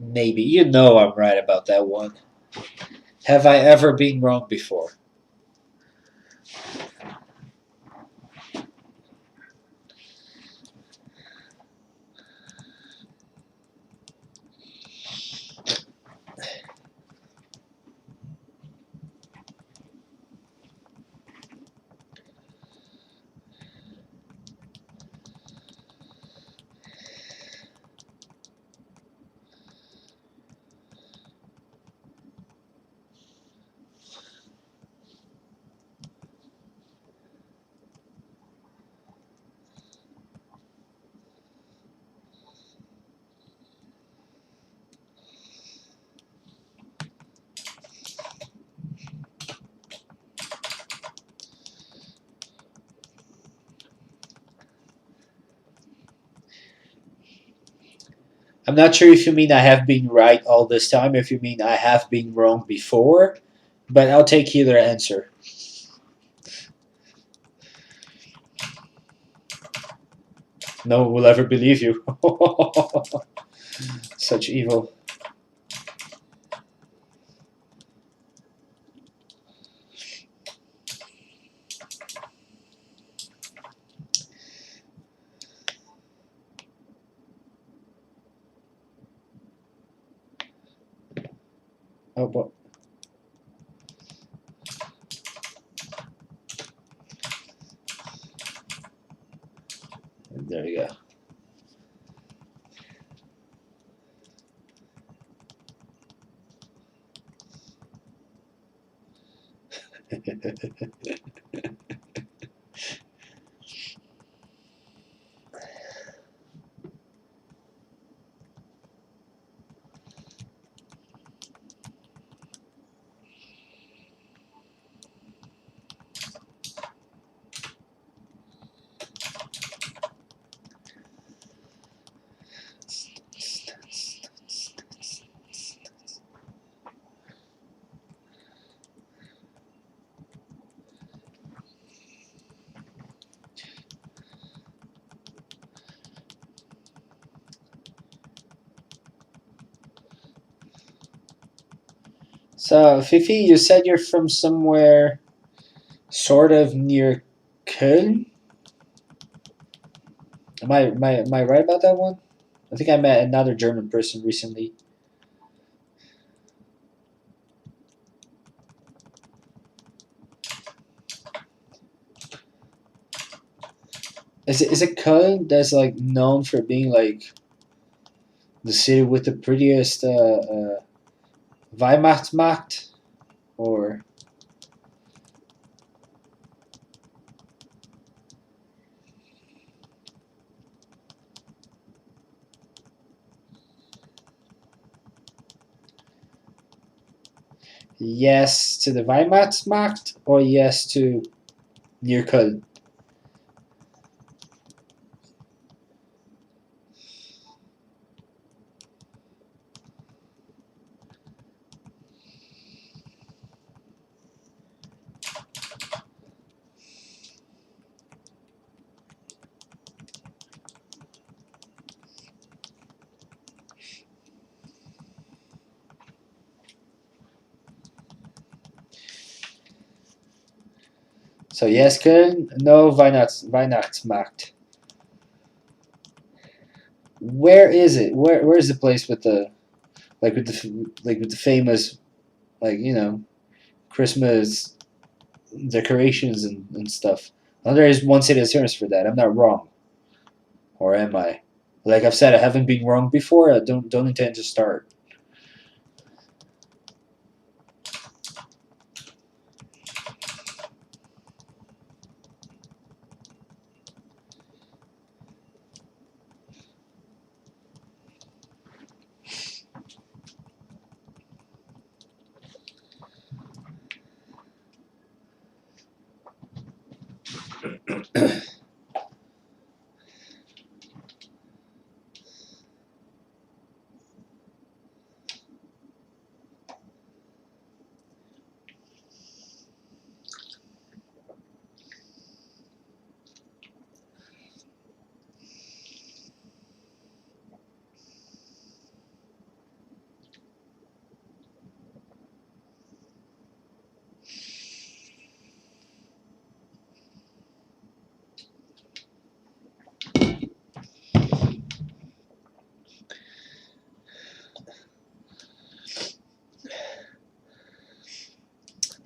Maybe. You know I'm right about that one. Have I ever been wrong before? I'm not sure if you mean I have been right all this time, if you mean I have been wrong before, but I'll take either answer. No one will ever believe you. Such evil. Oh, well, there you go. So, Fifi, you said you're from somewhere sort of near Köln. Am I right about that one? I think I met another German person recently. Is it Köln that's like known for being like the city with the prettiest Weihnachtsmarkt? Or yes to the Weihnachtsmarkt or yes to near Köln? So yes, Köln, no Weihnachtsmarkt. Where is it? Where's the place with the with the famous Christmas decorations and stuff? Oh, there is one city that's famous for that. I'm not wrong, or am I? Like I've said, I haven't been wrong before. I don't intend to start.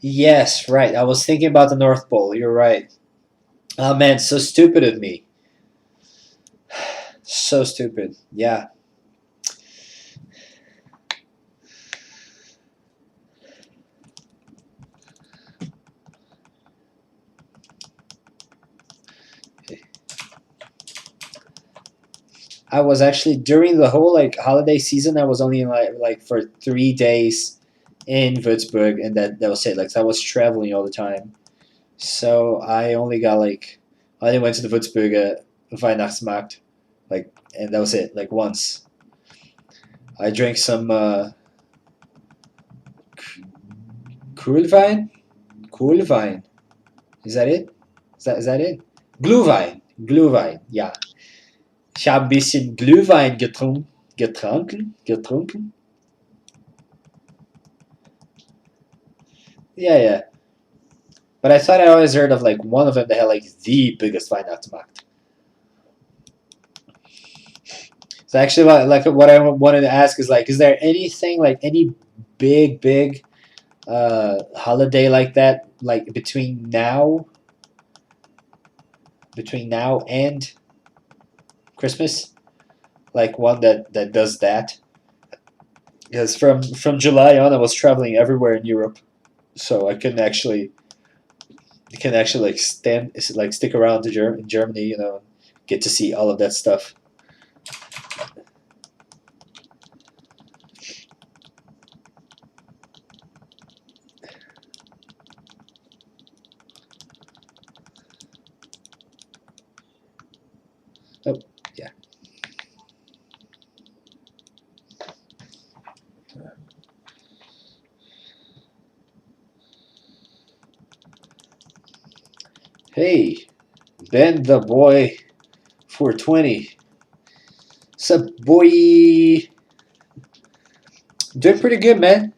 Yes, right. I was thinking about the North Pole. You're right. Oh man, so stupid of me. So stupid. Yeah. I was actually during the whole holiday season. I was only in, for 3 days in Würzburg, and that was it. Like so I was traveling all the time, so I only got I only went to the Würzburg Weihnachtsmarkt, and that was it. Like once I drank some Kohlwein. Kohlwein. Is that it? Is that it? Glühwein. Glühwein. Ja. Ich habe ein bisschen Glühwein getrunken. Getrunken. Yeah, yeah. But I thought I always heard of one of them that had the biggest Weihnachtsmarkt. So actually, what I wanted to ask is is there anything any big holiday like that between now and Christmas, like one that does that? Because from July on, I was traveling everywhere in Europe, so I can actually stick around to Germany, get to see all of that stuff. Oh, yeah. Hey, Ben the boy 420. Sup, boy? Doing pretty good, man.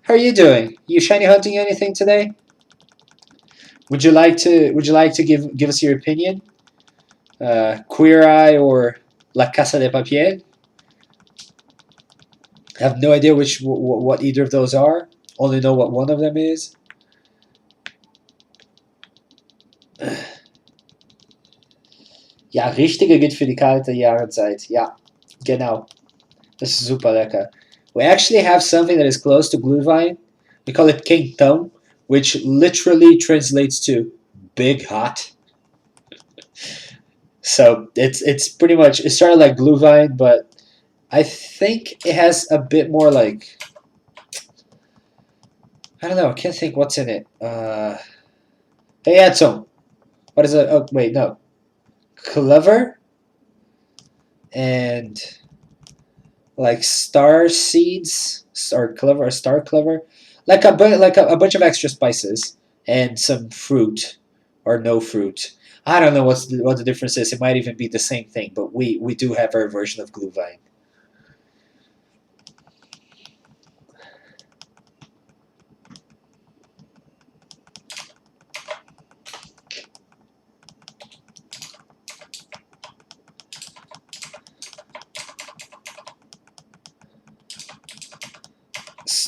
How are you doing? You shiny hunting anything today? Would you like to give us your opinion? Queer Eye or La Casa de Papier? I have no idea what either of those are. Only know what one of them is. Ja, richtige geht für die kalte Jahreszeit. Ja, genau. Das ist super lecker. We actually have something that is close to Glühwein. We call it Quentão, which literally translates to big hot. So it's pretty much it started like Glühwein, but I think it has a bit more I don't know. I can't think what's in it. They add some. What is it? Oh wait, no. Clover and star seeds or clover or star clover, a bunch of extra spices and some fruit or no fruit. I don't know what the difference is. It might even be the same thing, but we do have our version of Glühwein.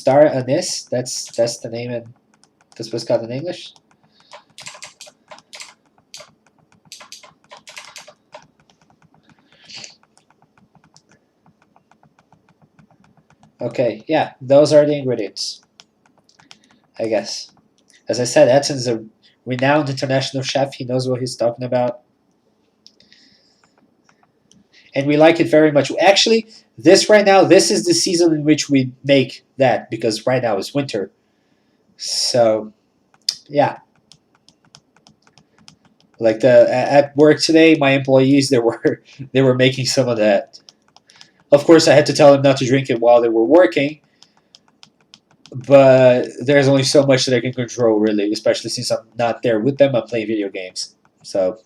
Star Anise. That's the name, and that's what's called in English. Okay, yeah, those are the ingredients, I guess. As I said, Edson's a renowned international chef. He knows what he's talking about. And we like it very much. Actually, this right now, this is the season in which we make that because right now is winter. So, yeah. Like at work today, my employees they were making some of that. Of course, I had to tell them not to drink it while they were working, but there's only so much that I can control, really, especially since I'm not there with them. I'm playing video games. So,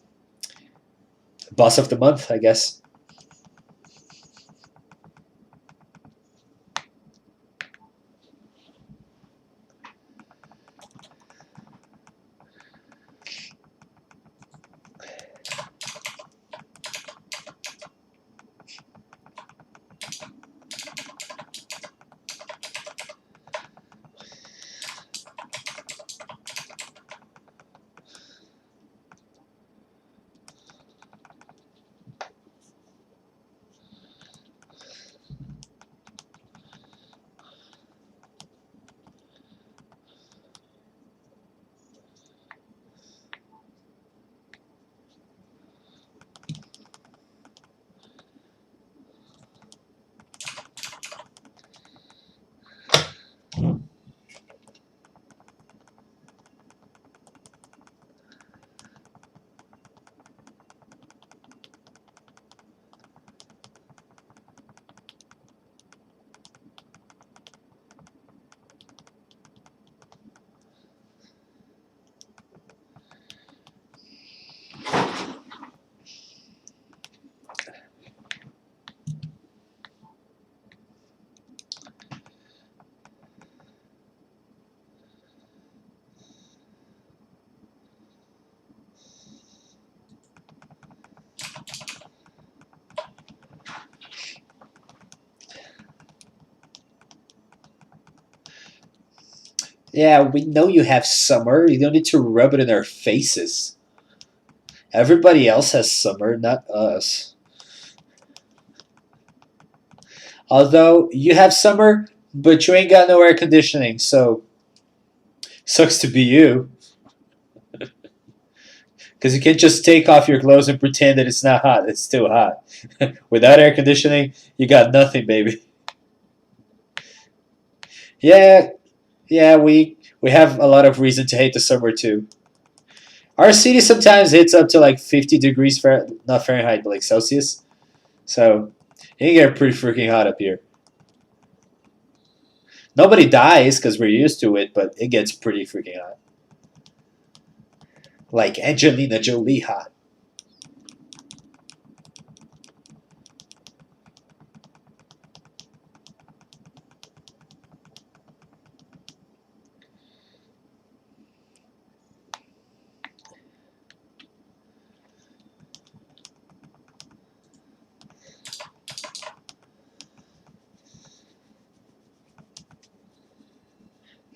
boss of the month, I guess. Yeah, we know you have summer. You don't need to rub it in our faces. Everybody else has summer, not us. Although you have summer, but you ain't got no air conditioning, so sucks to be you. Because you can't just take off your clothes and pretend that it's not hot. It's still hot. Without air conditioning, you got nothing, baby. Yeah, yeah, we have a lot of reason to hate the summer too. Our city sometimes hits up to like 50 degrees, not Fahrenheit, but like Celsius. So it can get pretty freaking hot up here. Nobody dies because we're used to it, but it gets pretty freaking hot. Like Angelina Jolie hot.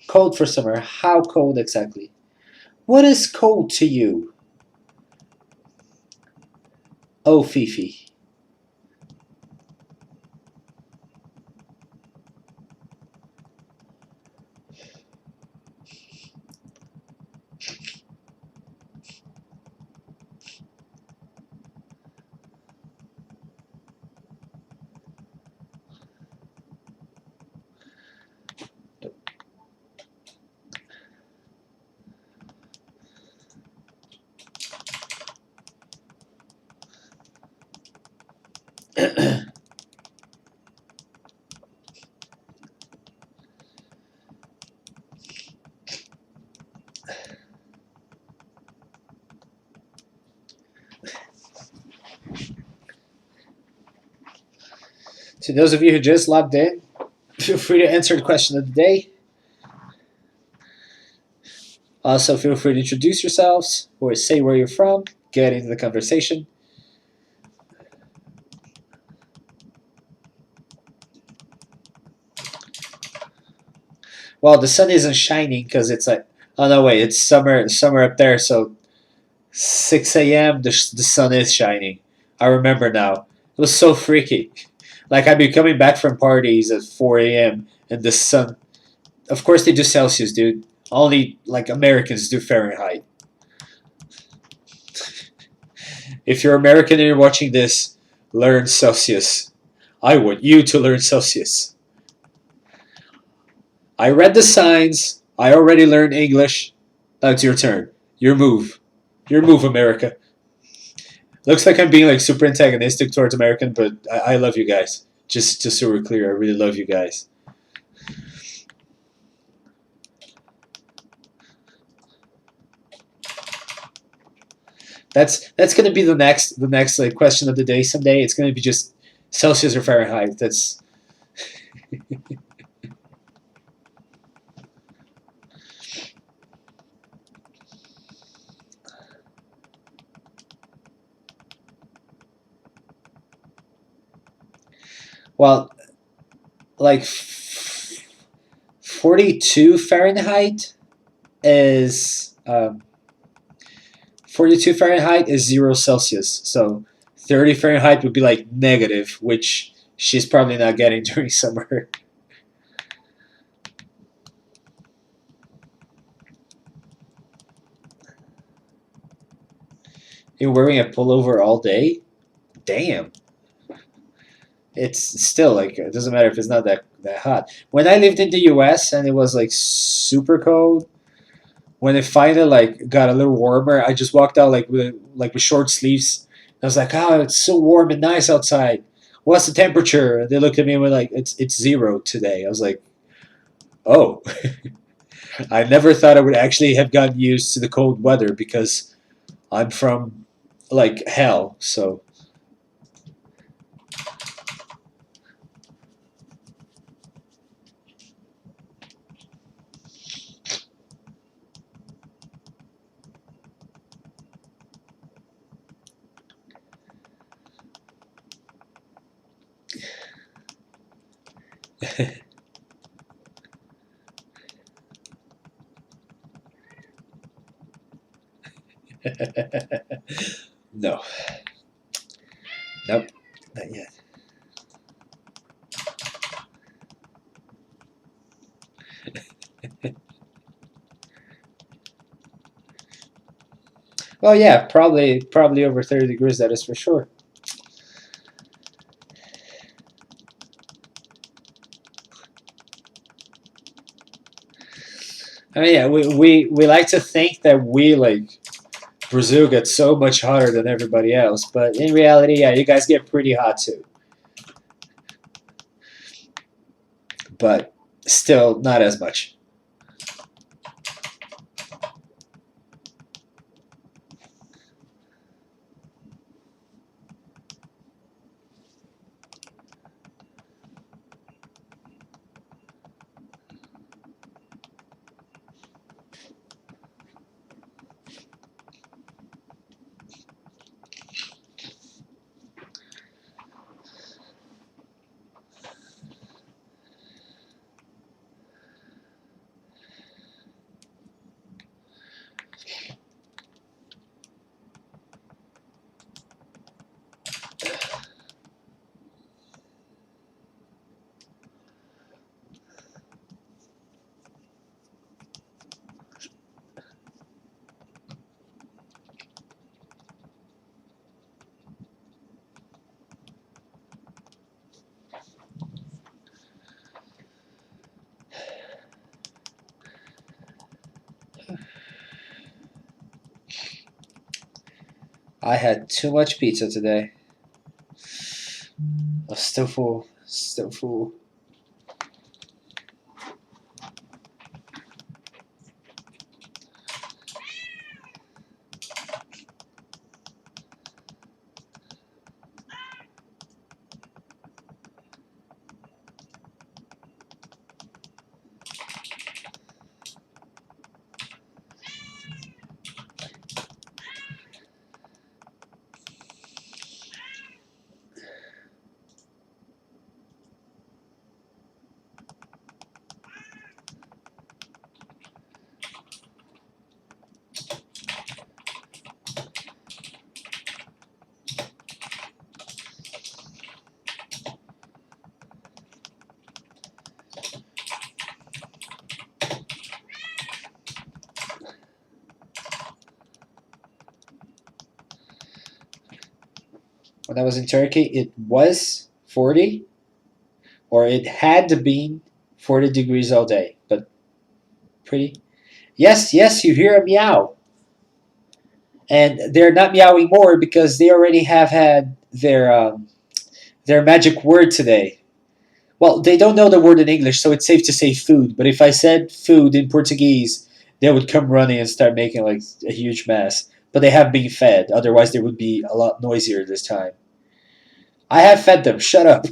Cold for summer. How cold exactly? What is cold to you? Oh, Fifi. To those of you who just logged in, feel free to answer the question of the day. Also, feel free to introduce yourselves or say where you're from, get into the conversation. Well, the sun isn't shining because it's like, oh no, wait, it's summer up there. So 6 a.m. The sun is shining. I remember now. It was so freaky. Like I'd be coming back from parties at 4 a.m. and the sun. Of course they do Celsius, dude. Only like Americans do Fahrenheit. If you're American and you're watching this, learn Celsius. I want you to learn Celsius. I read the signs. I already learned English. Now it's your turn. Your move. Your move, America. Looks like I'm being like super antagonistic towards American, but I love you guys. Just so we're clear, I really love you guys. That's gonna be the next like question of the day someday. It's gonna be just Celsius or Fahrenheit. That's well, like 42 Fahrenheit is 42 Fahrenheit is 0 Celsius. So 30 Fahrenheit would be like negative, which she's probably not getting during summer. You're wearing a pullover all day? Damn. It's still like it doesn't matter if it's not that hot. When I lived in the US and it was like super cold, when it finally like got a little warmer, I just walked out like with short sleeves. I was like, "Oh, it's so warm and nice outside. What's the temperature?" And they looked at me and were like, "It's 0 today." I was like, "Oh." I never thought I would actually have gotten used to the cold weather because I'm from like hell. So no, nope, not yet. Well, yeah, probably over 30 degrees. That is for sure. I mean, yeah, we like to think that we like Brazil gets so much hotter than everybody else, but in reality, yeah, you guys get pretty hot too. But still, not as much. I had too much pizza today. I'm still full. Still full. when I was in Turkey, it was 40, or it had to be 40 degrees all day. But pretty. Yes, yes, you hear a meow. And they're not meowing more because they already have had their magic word today. Well, they don't know the word in English, so it's safe to say food. But if I said food in Portuguese, they would come running and start making like a huge mess. But they have been fed. Otherwise, they would be a lot noisier this time. I have fed them. Shut up.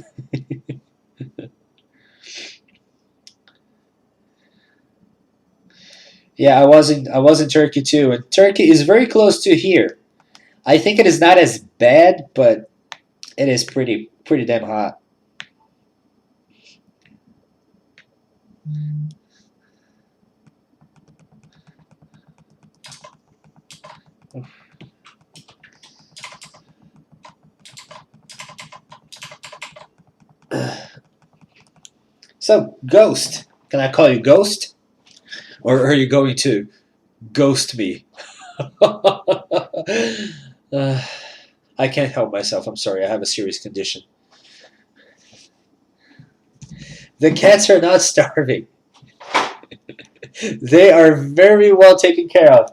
Yeah, I was in Turkey too, and Turkey is very close to here. I think it is not as bad, but it is pretty damn hot. So, Ghost. Can I call you Ghost? Or are you going to ghost me? Uh, I can't help myself. I'm sorry. I have a serious condition. The cats are not starving. They are very well taken care of.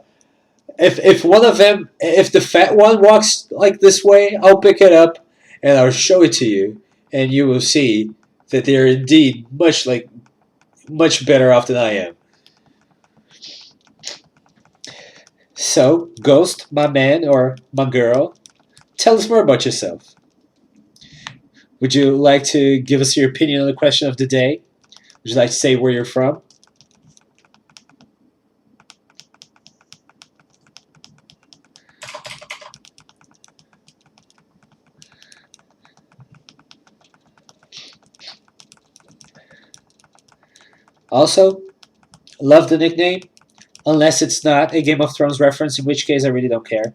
If one of them, if the fat one walks like this way, I'll pick it up and I'll show it to you, and you will see that they are indeed much better off than I am. So, Ghost, my man or my girl, tell us more about yourself. Would you like to give us your opinion on the question of the day? Would you like to say where you're from? Also, love the nickname, unless it's not a Game of Thrones reference, in which case I really don't care.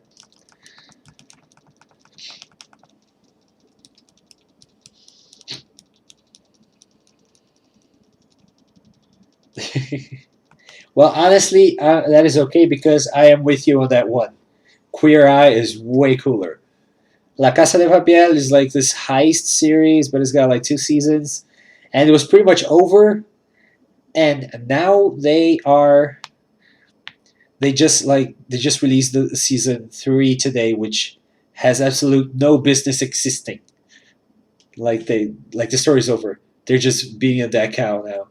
Well, honestly, that is okay because I am with you on that one. Queer Eye is way cooler. La Casa de Papel is like this heist series, but it's got like 2 seasons, and it was pretty much over. And now they just released the season 3 today, which has absolute no business existing. Like the story's over. They're just being a dead cow now.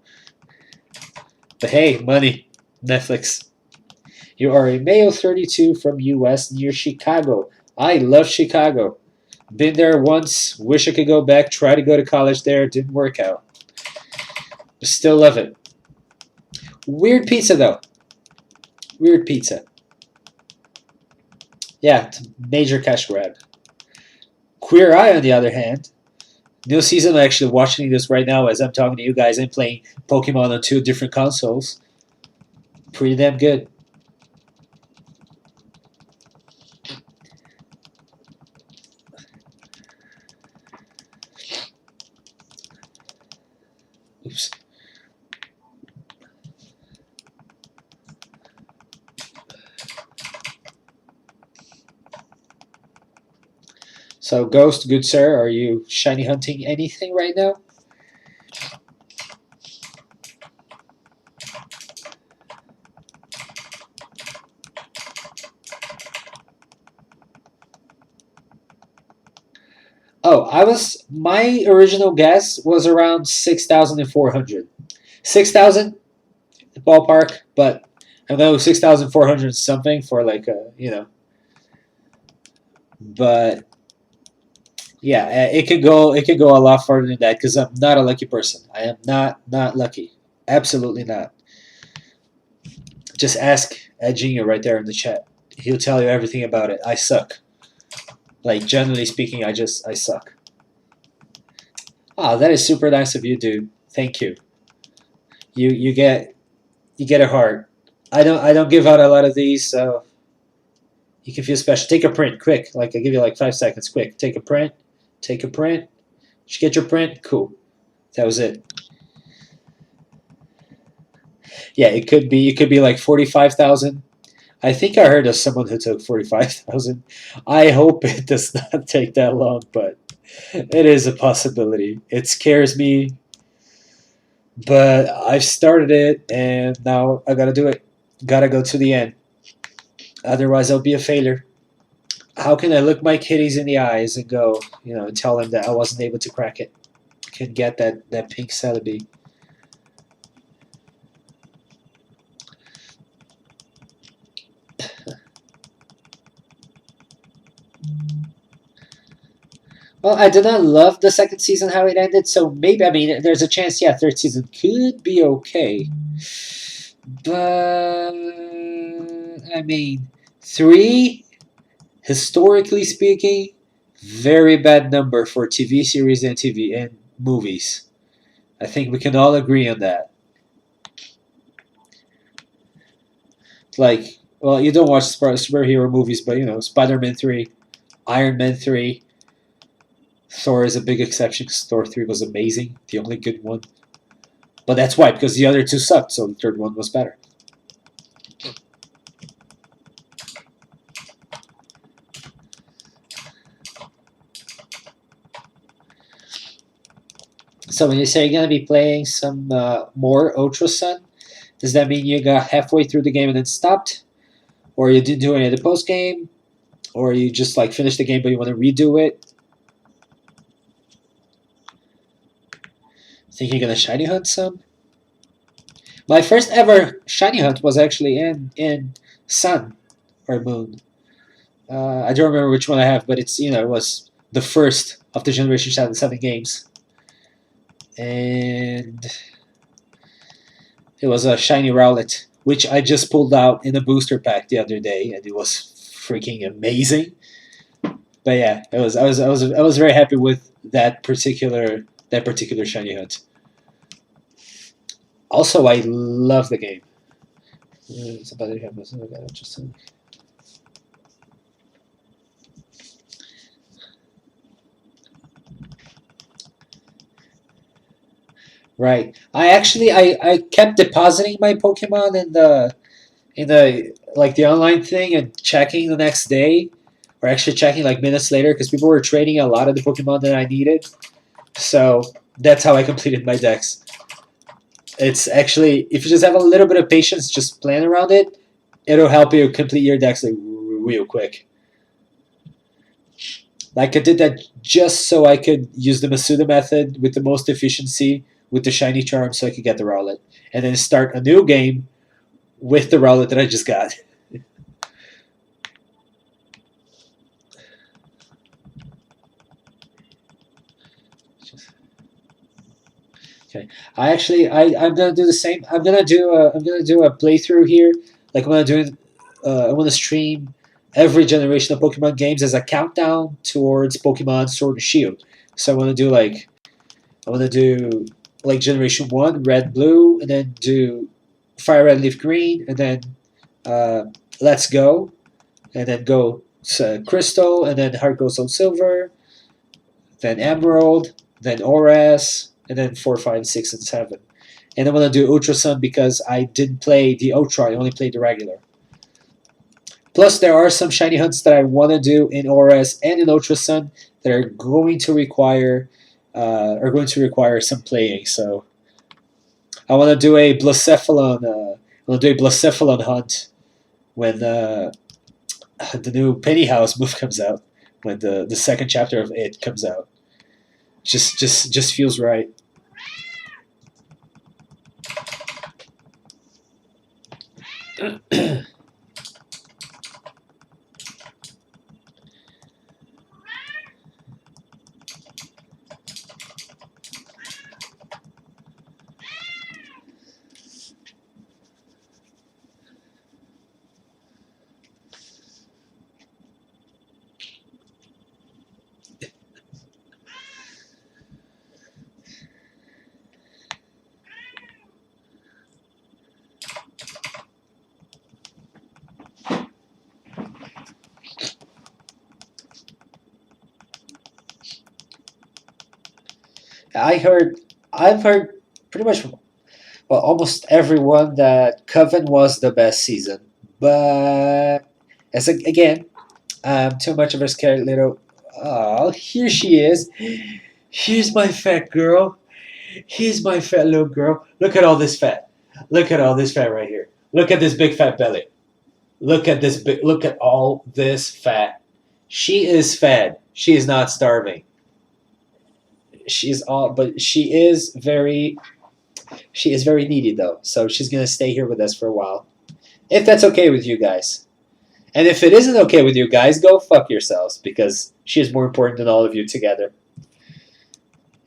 But hey, money, Netflix. You are a male 32 from U.S. near Chicago. I love Chicago. Been there once. Wish I could go back. Tried to go to college there. Didn't work out. But still love it. Weird pizza though. Weird pizza. Yeah, it's a major cash grab. Queer Eye, on the other hand, new season. I'm actually watching this right now as I'm talking to you guys. I'm playing Pokemon on 2 different consoles. Pretty damn good. Oops. So, Ghost, good sir, are you shiny hunting anything right now? Oh, my original guess was around 6,400. 6,000 ballpark, but I know 6,400 something for like but yeah, it could go a lot further than that because I'm not a lucky person. I am not lucky. Absolutely not. Just ask Ed Junior right there in the chat. He'll tell you everything about it. I suck. Like generally speaking, I suck. Ah, that is super nice of you, dude. Thank you. You get a heart. I don't give out a lot of these, so you can feel special. Take a print, quick. Like I give you like 5 seconds, quick. Take a print. Take a print. Did you get your print? Cool. That was it. Yeah, it could be like 45,000. I think I heard of someone who took 45,000. I hope it does not take that long, but it is a possibility. It scares me, but I've started it and now I gotta do it. Gotta go to the end. Otherwise, I'll be a failure. How can I look my kiddies in the eyes and go, and tell them that I wasn't able to crack it? Can get that pink Celebi. Well, I did not love the second season how it ended, so maybe there's a chance. Yeah, third season could be okay, but three, historically speaking, very bad number for TV series and TV and movies. I think we can all agree on that. Like, well, you don't watch superhero movies, but Spider-Man 3, Iron Man 3, Thor is a big exception because Thor 3 was amazing, the only good one. But that's why, because the other two sucked, so the third one was better. So when you say you're going to be playing some more Ultra Sun, does that mean you got halfway through the game and then stopped? Or you didn't do any of the post game? Or you just like finished the game but you want to redo it? Think you're going to shiny hunt some? My first ever shiny hunt was actually in Sun or Moon. I don't remember which one I have, but it was the first of the Generation 7 games. And it was a shiny Rowlet, which I just pulled out in a booster pack the other day, and it was freaking amazing. But yeah, I was very happy with that particular shiny hunt. Also, I love the game. Right. I kept depositing my Pokemon in the like the online thing and checking the next day, or actually checking like minutes later because people were trading a lot of the Pokemon that I needed. So that's how I completed my decks. It's actually, if you just have a little bit of patience, just plan around it, it'll help you complete your decks like real quick. Like I did that just so I could use the Masuda method with the most efficiency with the shiny charm so I could get the Rowlet. And then start a new game with the Rowlet that I just got. Okay. I'm gonna do the same. I'm gonna do a playthrough here. Like when I'm doing I wanna stream every generation of Pokemon games as a countdown towards Pokemon Sword and Shield. So I wanna do like Generation 1, Red Blue, and then do Fire Red Leaf Green, and then uh, Let's Go, and then go Crystal, and then Heart Gold Soul Silver, then Emerald, then Oras, and then 4, 5, 6, and 7. And I'm gonna do Ultra Sun because I didn't play the Ultra, I only played the regular. Plus, there are some shiny hunts that I want to do in Oras and in Ultra Sun that are going to require some playing. So I want to do a Blacephalon. I want to do a Blacephalon hunt when the new Penny House move comes out. When the second chapter of it comes out, just feels right. I heard, I've heard pretty much from almost everyone that Coven was the best season, But again, I'm too much of a scared little. Oh, here she is. Here's my fat girl. Here's my fat little girl. Look at all this fat. Look at all this fat right here. Look at this big fat belly. Look at this big. Look at all this fat. She is fed. She is not starving. She's all, but she is very needy though. So she's gonna stay here with us for a while, if that's okay with you guys. And if it isn't okay with you guys, go fuck yourselves because she is more important than all of you together.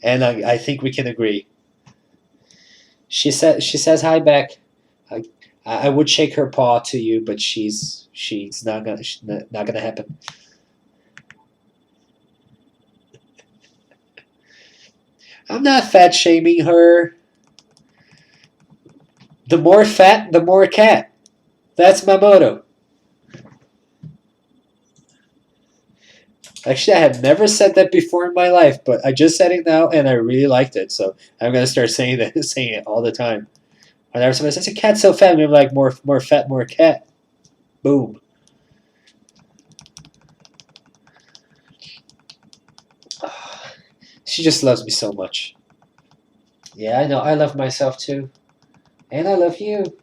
And I think we can agree. She says hi back. I, I would shake her paw to you, but she's not gonna happen. I'm not fat shaming her. The more fat, the more cat. That's my motto. Actually, I have never said that before in my life, but I just said it now, and I really liked it. So I'm gonna start saying that, saying it all the time. Whenever somebody says a cat's so fat, I'm like more fat, more cat. Boom. She just loves me so much. Yeah, I know. I love myself too, and I love you.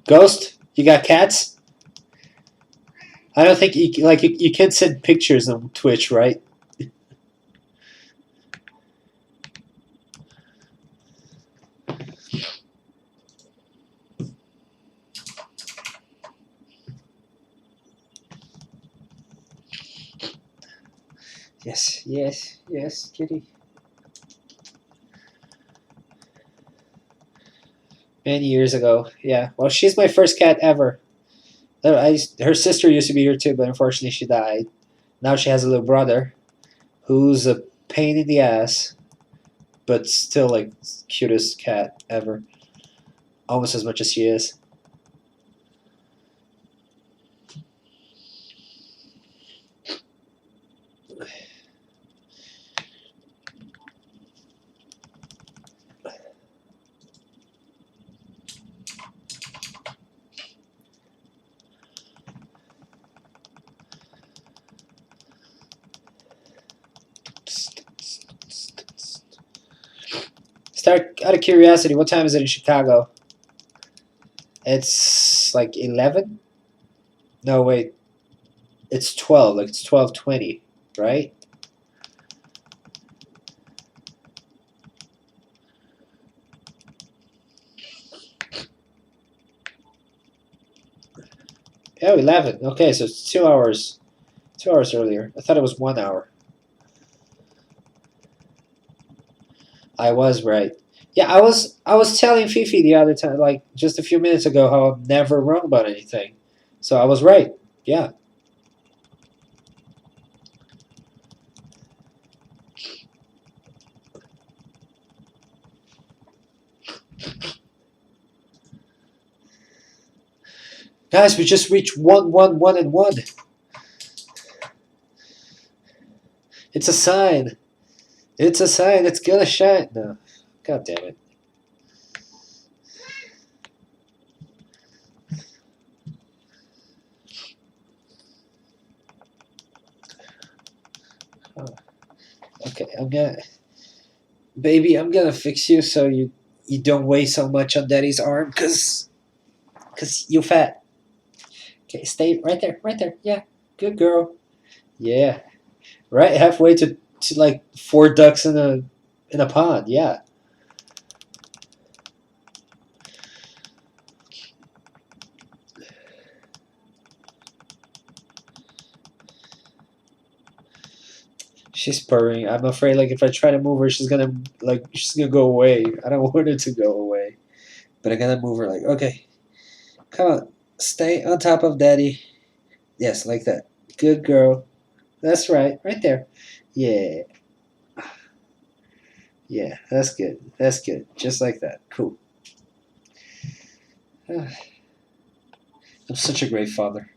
Ghost, you got cats? I don't think you can't send pictures on Twitch, right? Yes, yes, yes, kitty. Many years ago, yeah. Well, she's my first cat ever. Her sister used to be here too, but unfortunately she died. Now she has a little brother who's a pain in the ass, but still like cutest cat ever. Almost as much as she is. Start out of curiosity, what time is it in Chicago? It's like 11? No, wait. It's 12. Like it's 12:20, right? Oh, 11. Okay, so it's 2 hours. 2 hours earlier. I thought it was 1 hour. I was right. Yeah, I was telling Fifi the other time, like just a few minutes ago, how I'm never wrong about anything. So I was right. Yeah. Guys, we just reached 1, 1, 1, and 1. It's a sign. It's a sign. It's gonna shine. No. God damn it. Oh, okay, baby, I'm gonna fix you so you don't weigh so much on daddy's arm, cause you fat. Okay, stay right there, right there. Yeah, good girl. Yeah, right halfway to like four ducks in a pond. Yeah. She's purring. I'm afraid like if I try to move her, she's gonna go away. I don't want her to go away. But I gotta move her like, okay, come on. Stay on top of daddy. Yes, like that. Good girl. That's right. Right there. Yeah. Yeah, that's good. That's good. Just like that. Cool. I'm such a great father.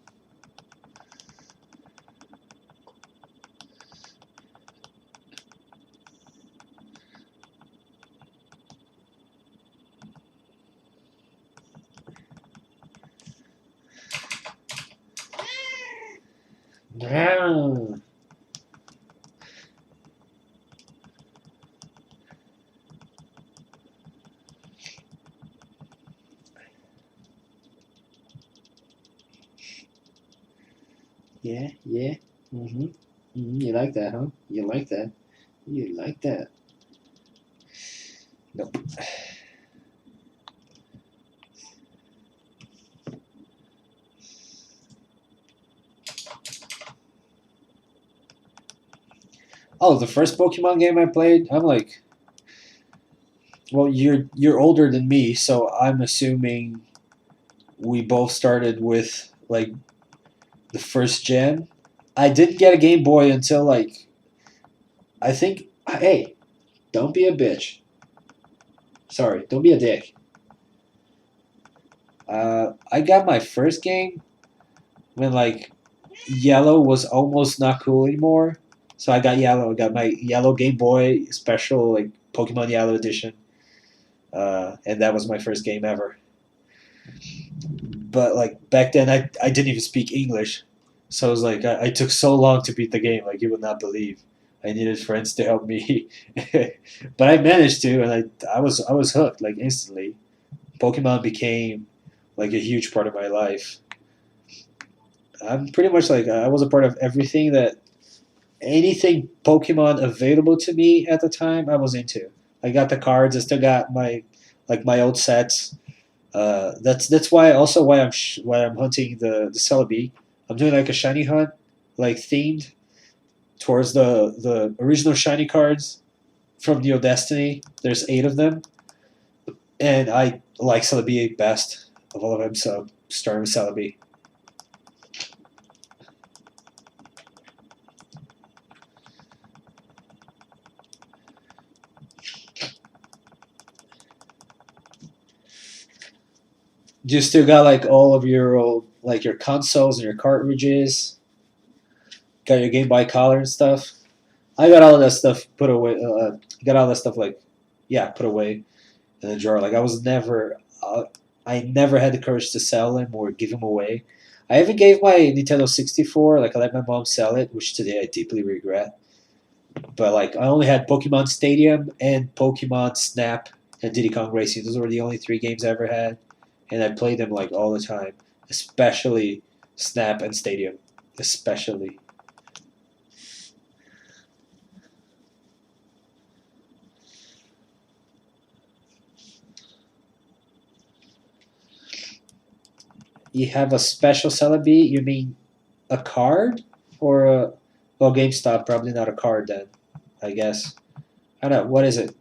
Yeah, yeah. Mm-hmm. You like that, huh? You like that? You like that? Nope. Oh, the first Pokemon game I played, I'm like, well, you're older than me, so I'm assuming we both started with like the first gen. I didn't get a Game Boy until like I think. Hey, don't be a bitch. Sorry, don't be a dick. I got my first game when like yellow was almost not cool anymore. So I got yellow. I got my yellow Game Boy special like Pokemon Yellow edition, and that was my first game ever. But like back then, I didn't even speak English, so I was like I took so long to beat the game. Like you would not believe. I needed friends to help me, but I managed to, and I was hooked like instantly. Pokemon became like a huge part of my life. I'm pretty much like I was a part of everything that anything Pokemon available to me at the time I was into. I got the cards. I still got my old sets. That's why also why I'm hunting the Celebi. I'm doing like a shiny hunt, like themed towards the original shiny cards from Neo Destiny. There's 8 of them, and I like Celebi best of all of them. So starting with Celebi. You still got like all of your old like your consoles and your cartridges. Got your Game Boy Color and stuff. I got all of that stuff put away. Got all that stuff like, yeah, put away in a drawer. Like I never had the courage to sell them or give them away. I even gave my Nintendo 64. Like I let my mom sell it, which today I deeply regret. But like I only had Pokemon Stadium and Pokemon Snap and Diddy Kong Racing. Those were the only 3 games I ever had, and I played them like all the time, especially Snap and Stadium, especially. You have a special Celebi? You mean a card or a well GameStop? Probably not a card then. I guess I don't know what is it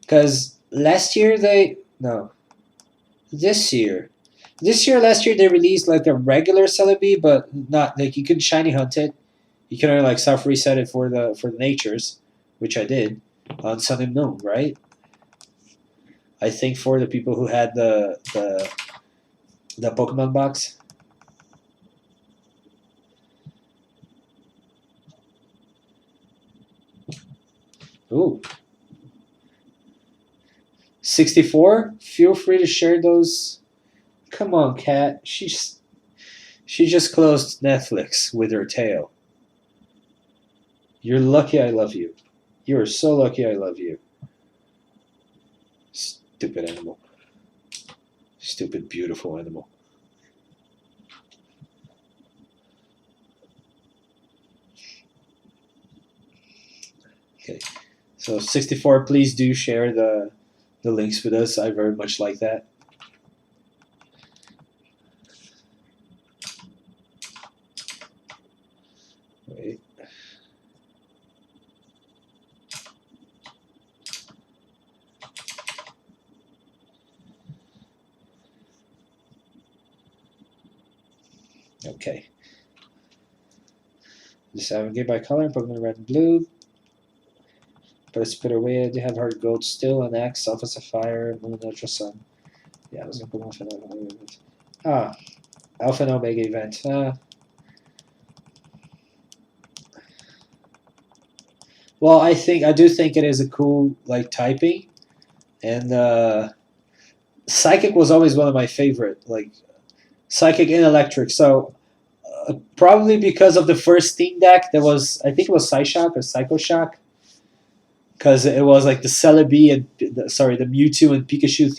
because last year they no this year last year they released like a regular Celebi, but not like you can shiny hunt it. You can only like self reset it for the natures, which I did on Sun and Moon, right? I think for the people who had the Pokemon box. Ooh, 64. Feel free to share those. Come on, cat. She just closed Netflix with her tail. You're lucky I love you. You are so lucky I love you. Stupid animal. Stupid, beautiful animal. Okay. So 64, please do share the links with us. I very much like that. Wait. Okay. Just have a game by color, Pokemon red and blue. But it's put away. I do have hard gold still, an X, Alpha Sapphire, Moon, Ultra Sun. Yeah, I was gonna put one for that. Ah, Alpha and Omega event. Well, I do think it is a cool like typing, and Psychic was always one of my favorite, like Psychic and Electric. So Probably because of the first Steam Deck that was, I think it was Psyshock or Psycho Shock, because it was like the Celebi and sorry, the Mewtwo and Pikachu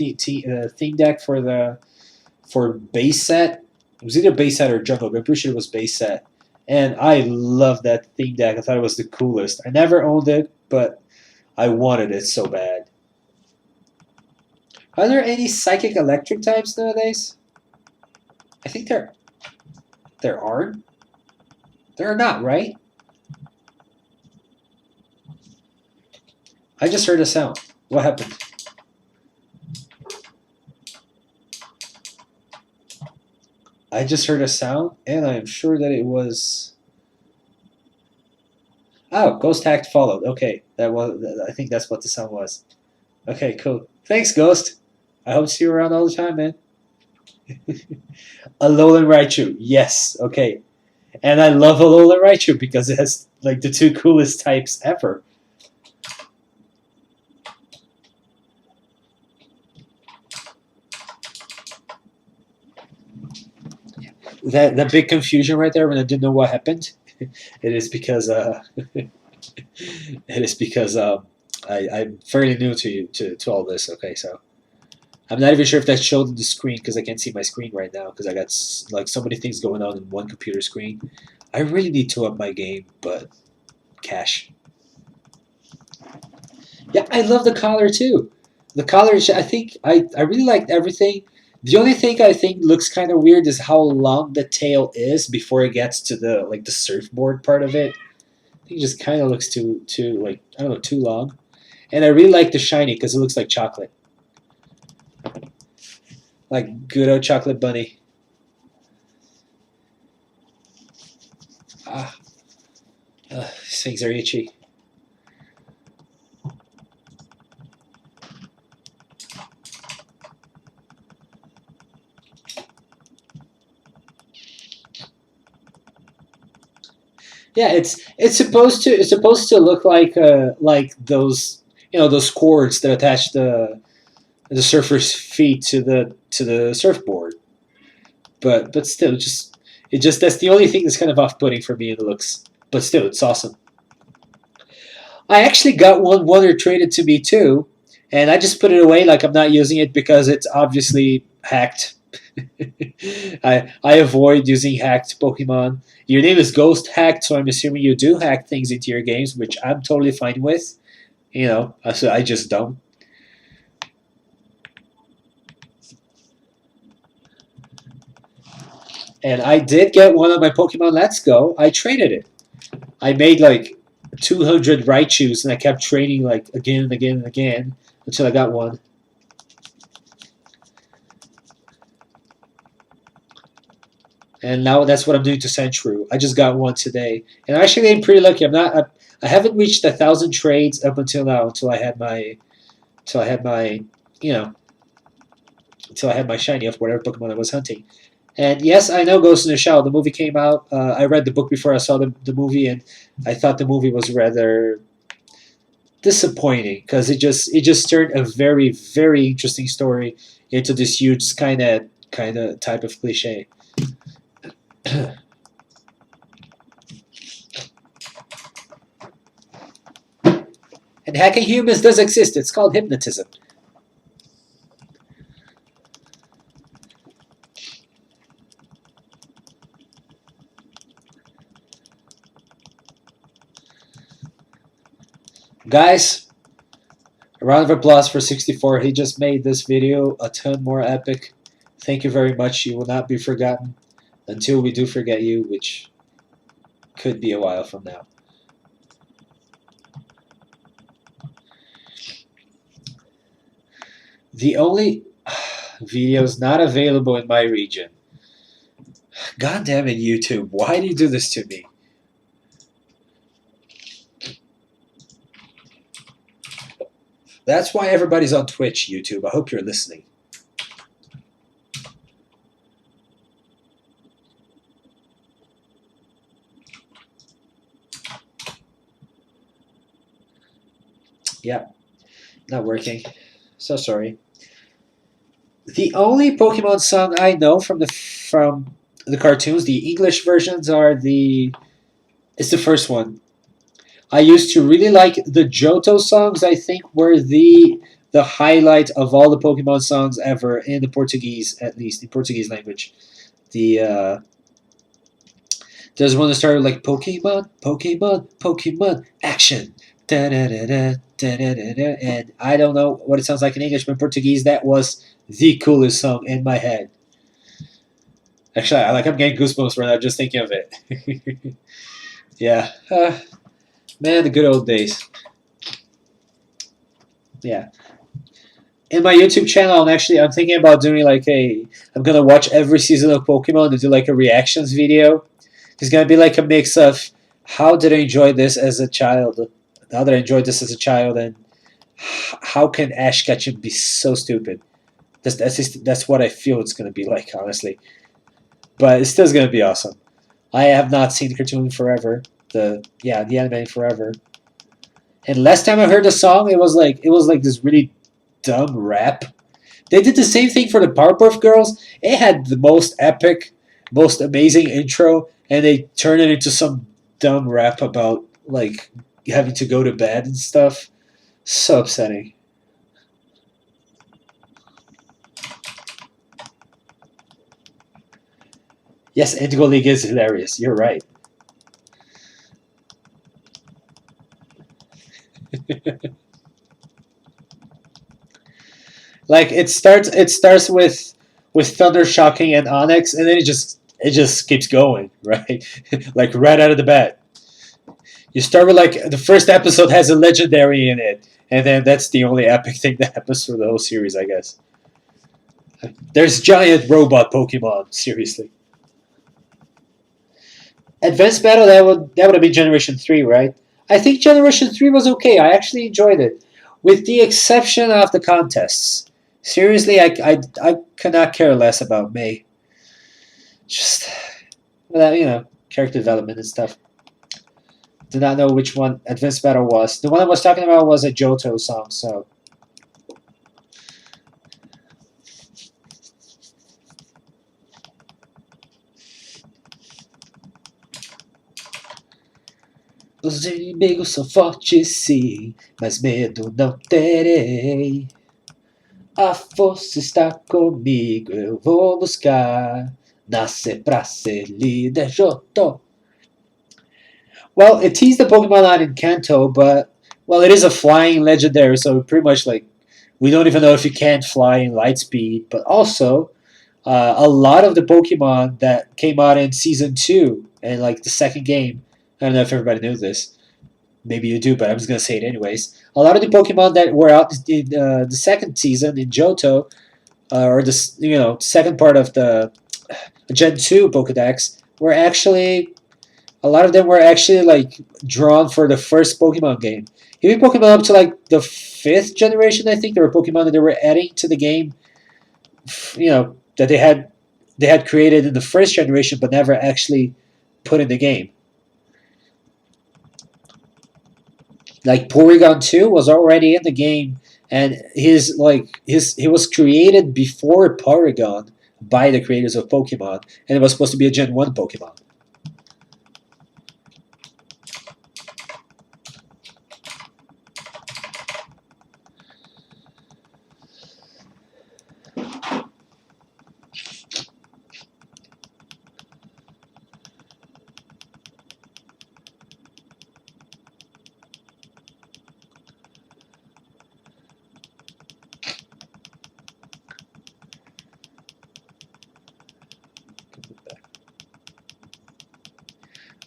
theme deck for base set. It was either base set or jungle, but I'm pretty sure it was base set. And I love that theme deck. I thought it was the coolest. I never owned it, but I wanted it so bad. Are there any psychic electric types nowadays? I think there aren't. There are not, right? I just heard a sound. What happened? I just heard a sound, and I am sure that it was. Oh, Ghost Hacked followed. Okay, that was. I think that's what the sound was. Okay, cool. Thanks, Ghost. I hope to see you around all the time, man. Alolan Raichu. Yes. Okay. And I love Alolan Raichu because it has like the two coolest types ever. That big confusion right there when I didn't know what happened. It is because it is because I'm fairly new to all this. Okay, so I'm not even sure if that showed on the screen because I can't see my screen right now because I got like so many things going on in one computer screen. I really need to up my game, but cash. Yeah, I love the collar too. The collar, I think I really liked everything. The only thing I think looks kind of weird is how long the tail is before it gets to the like the surfboard part of it. I think it just kind of looks too like I don't know too long. And I really like the shiny because it looks like chocolate, like good old chocolate bunny. Ah, these things are itchy. Yeah, it's supposed to look like those those cords that attach the surfer's feet to the surfboard. But still, just that's the only thing that's kind of off putting for me in the looks. But still, it's awesome. I actually got one Wonder traded to me too, and I just put it away like I'm not using it because it's obviously hacked. I avoid using hacked Pokemon. Your name is Ghost Hacked, so I'm assuming you do hack things into your games, which I'm totally fine with. So I just don't. And I did get one of my Pokemon Let's Go. I traded it. I made like 200 Raichus, and I kept trading like again and again and again until I got one. And now that's what I'm doing to Sandshrew. I just got one today, and actually I'm pretty lucky. I haven't reached 1,000 trades up until now. Until I had my, you know, until I had my shiny of whatever Pokemon I was hunting. And yes, I know Ghost in the Shell. The movie came out. I read the book before I saw the movie, and I thought the movie was rather disappointing because it just turned a very interesting story into this huge kind of type of cliche. And hacking humans does exist. It's called hypnotism. Guys, a round of applause for 64. He just made this video a ton more epic. Thank you very much. You will not be forgotten until we do forget you, which could be a while from now. The only video is not available in my region. God damn it, YouTube. Why do you do this to me? That's why everybody's on Twitch, YouTube. I hope you're listening. Yeah, not working. So sorry. The only Pokemon song I know from the cartoons. The English versions are the it's the first one. I used to really like the Johto songs. I think were the highlight of all the Pokemon songs ever in the Portuguese, at least the Portuguese language. The there's one that started like Pokemon, Pokemon, Pokemon, action. Da-da-da-da, da-da-da-da. And I don't know what it sounds like in English, but in Portuguese, that was the coolest song in my head. Actually, I'm getting goosebumps right now just thinking of it. Yeah, man, the good old days. Yeah, in my YouTube channel, I'm thinking about doing I'm gonna watch every season of Pokemon and do like a reactions video. It's gonna be like a mix of how did I enjoy this as a child, how did I enjoy this as a child, and how can Ash Ketchum be so stupid? That's what I feel it's gonna be like, honestly. But it's still gonna be awesome. I have not seen the cartoon in forever. The anime in forever. And last time I heard the song, it was like this really dumb rap. They did the same thing for the Powerpuff Girls. It had the most epic, most amazing intro, and they turned it into some dumb rap about like having to go to bed and stuff. So upsetting. Yes, Indigo League is hilarious. You're right. Like it starts with Thunder Shocking and Onyx, and then it just keeps going, right? Like right out of the bat. You start with like the first episode has a legendary in it, and then that's the only epic thing that happens through the whole series, I guess. There's giant robot Pokemon, seriously. Advanced Battle that would have been Generation 3, right? I think Generation 3 was okay. I actually enjoyed it, with the exception of the contests. Seriously, I cannot care less about May. Just without character development and stuff. Do not know which one Advanced Battle was. The one I was talking about was a Johto song. So os inimigos são fortes, sim, mas medo não terei. A força está comigo, eu vou buscar. Nascer pra ser líder, Johto. Well, it teased the Pokemon out in Kanto, but well, it is a flying legendary, so pretty much like we don't even know if you can fly in light speed. But also, a lot of the Pokemon that came out in season two and like the second game. I don't know if everybody knew this. Maybe you do, but I'm just gonna say it anyways. A lot of the Pokemon that were out in the second season in Johto, or the second part of the Gen 2 Pokedex, were actually a lot of them were actually like drawn for the first Pokemon game. Even Pokemon up to like the fifth generation, I think there were Pokemon that they were adding to the game. That they had created in the first generation, but never actually put in the game. Like Porygon 2 was already in the game, and he was created before Porygon by the creators of Pokemon, and it was supposed to be a Gen 1 Pokemon.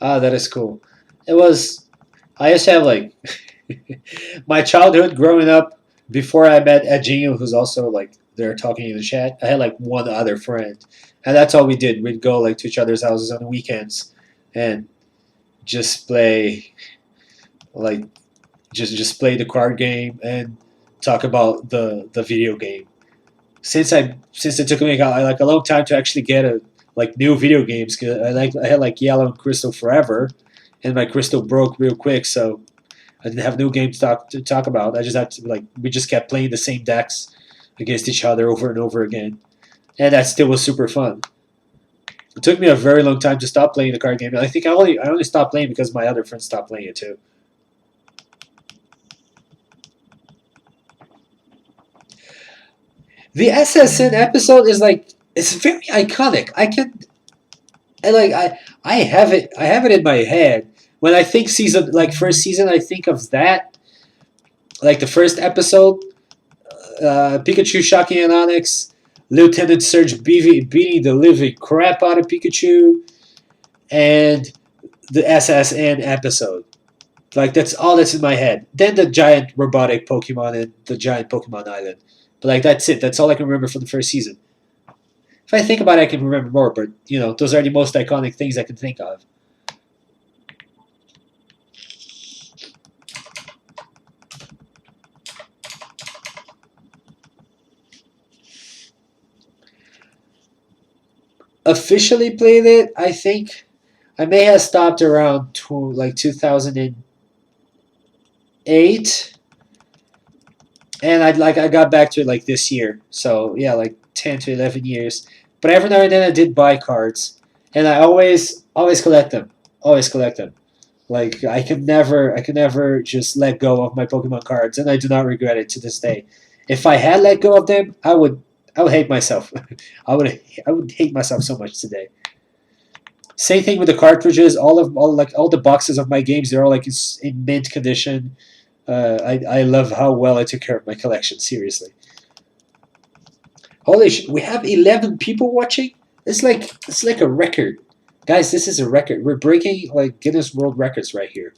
Ah, that is cool. It was. I used to have like my childhood growing up before I met Edginho, who's also like there talking in the chat. I had like one other friend, and that's all we did. We'd go like to each other's houses on the weekends and just play like just play the card game and talk about the video game. Since it took me like a long time to actually get a like new video games, because I had like Yellow and Crystal forever, and my Crystal broke real quick, so I didn't have new games to talk about. I just had to like we just kept playing the same decks against each other over and over again, and that still was super fun. It took me a very long time to stop playing the card game. I think I only stopped playing because my other friends stopped playing it too. The SSN episode is like it's very iconic. I have it in my head. When I think season like first season, I think of that like the first episode, Pikachu shocking and Onyx, Lieutenant Surge beating the living crap out of Pikachu, and the SSN episode. Like that's all that's in my head. Then the giant robotic Pokemon and the giant Pokemon Island. But like that's it. That's all I can remember from the first season. If I think about it, I can remember more. But those are the most iconic things I can think of. Officially played it, I think I may have stopped around like 2008, and I got back to it like this year. So yeah, like 10 to 11 years. But every now and then I did buy cards, and I always collect them. Always collect them. Like I can never just let go of my Pokemon cards, and I do not regret it to this day. If I had let go of them, I would hate myself. I would hate myself so much today. Same thing with the cartridges. All the boxes of my games, they're all like in mint condition. I love how well I took care of my collection. Seriously. Holy shit! We have 11 people watching. It's like a record, guys. This is a record. We're breaking like Guinness World Records right here.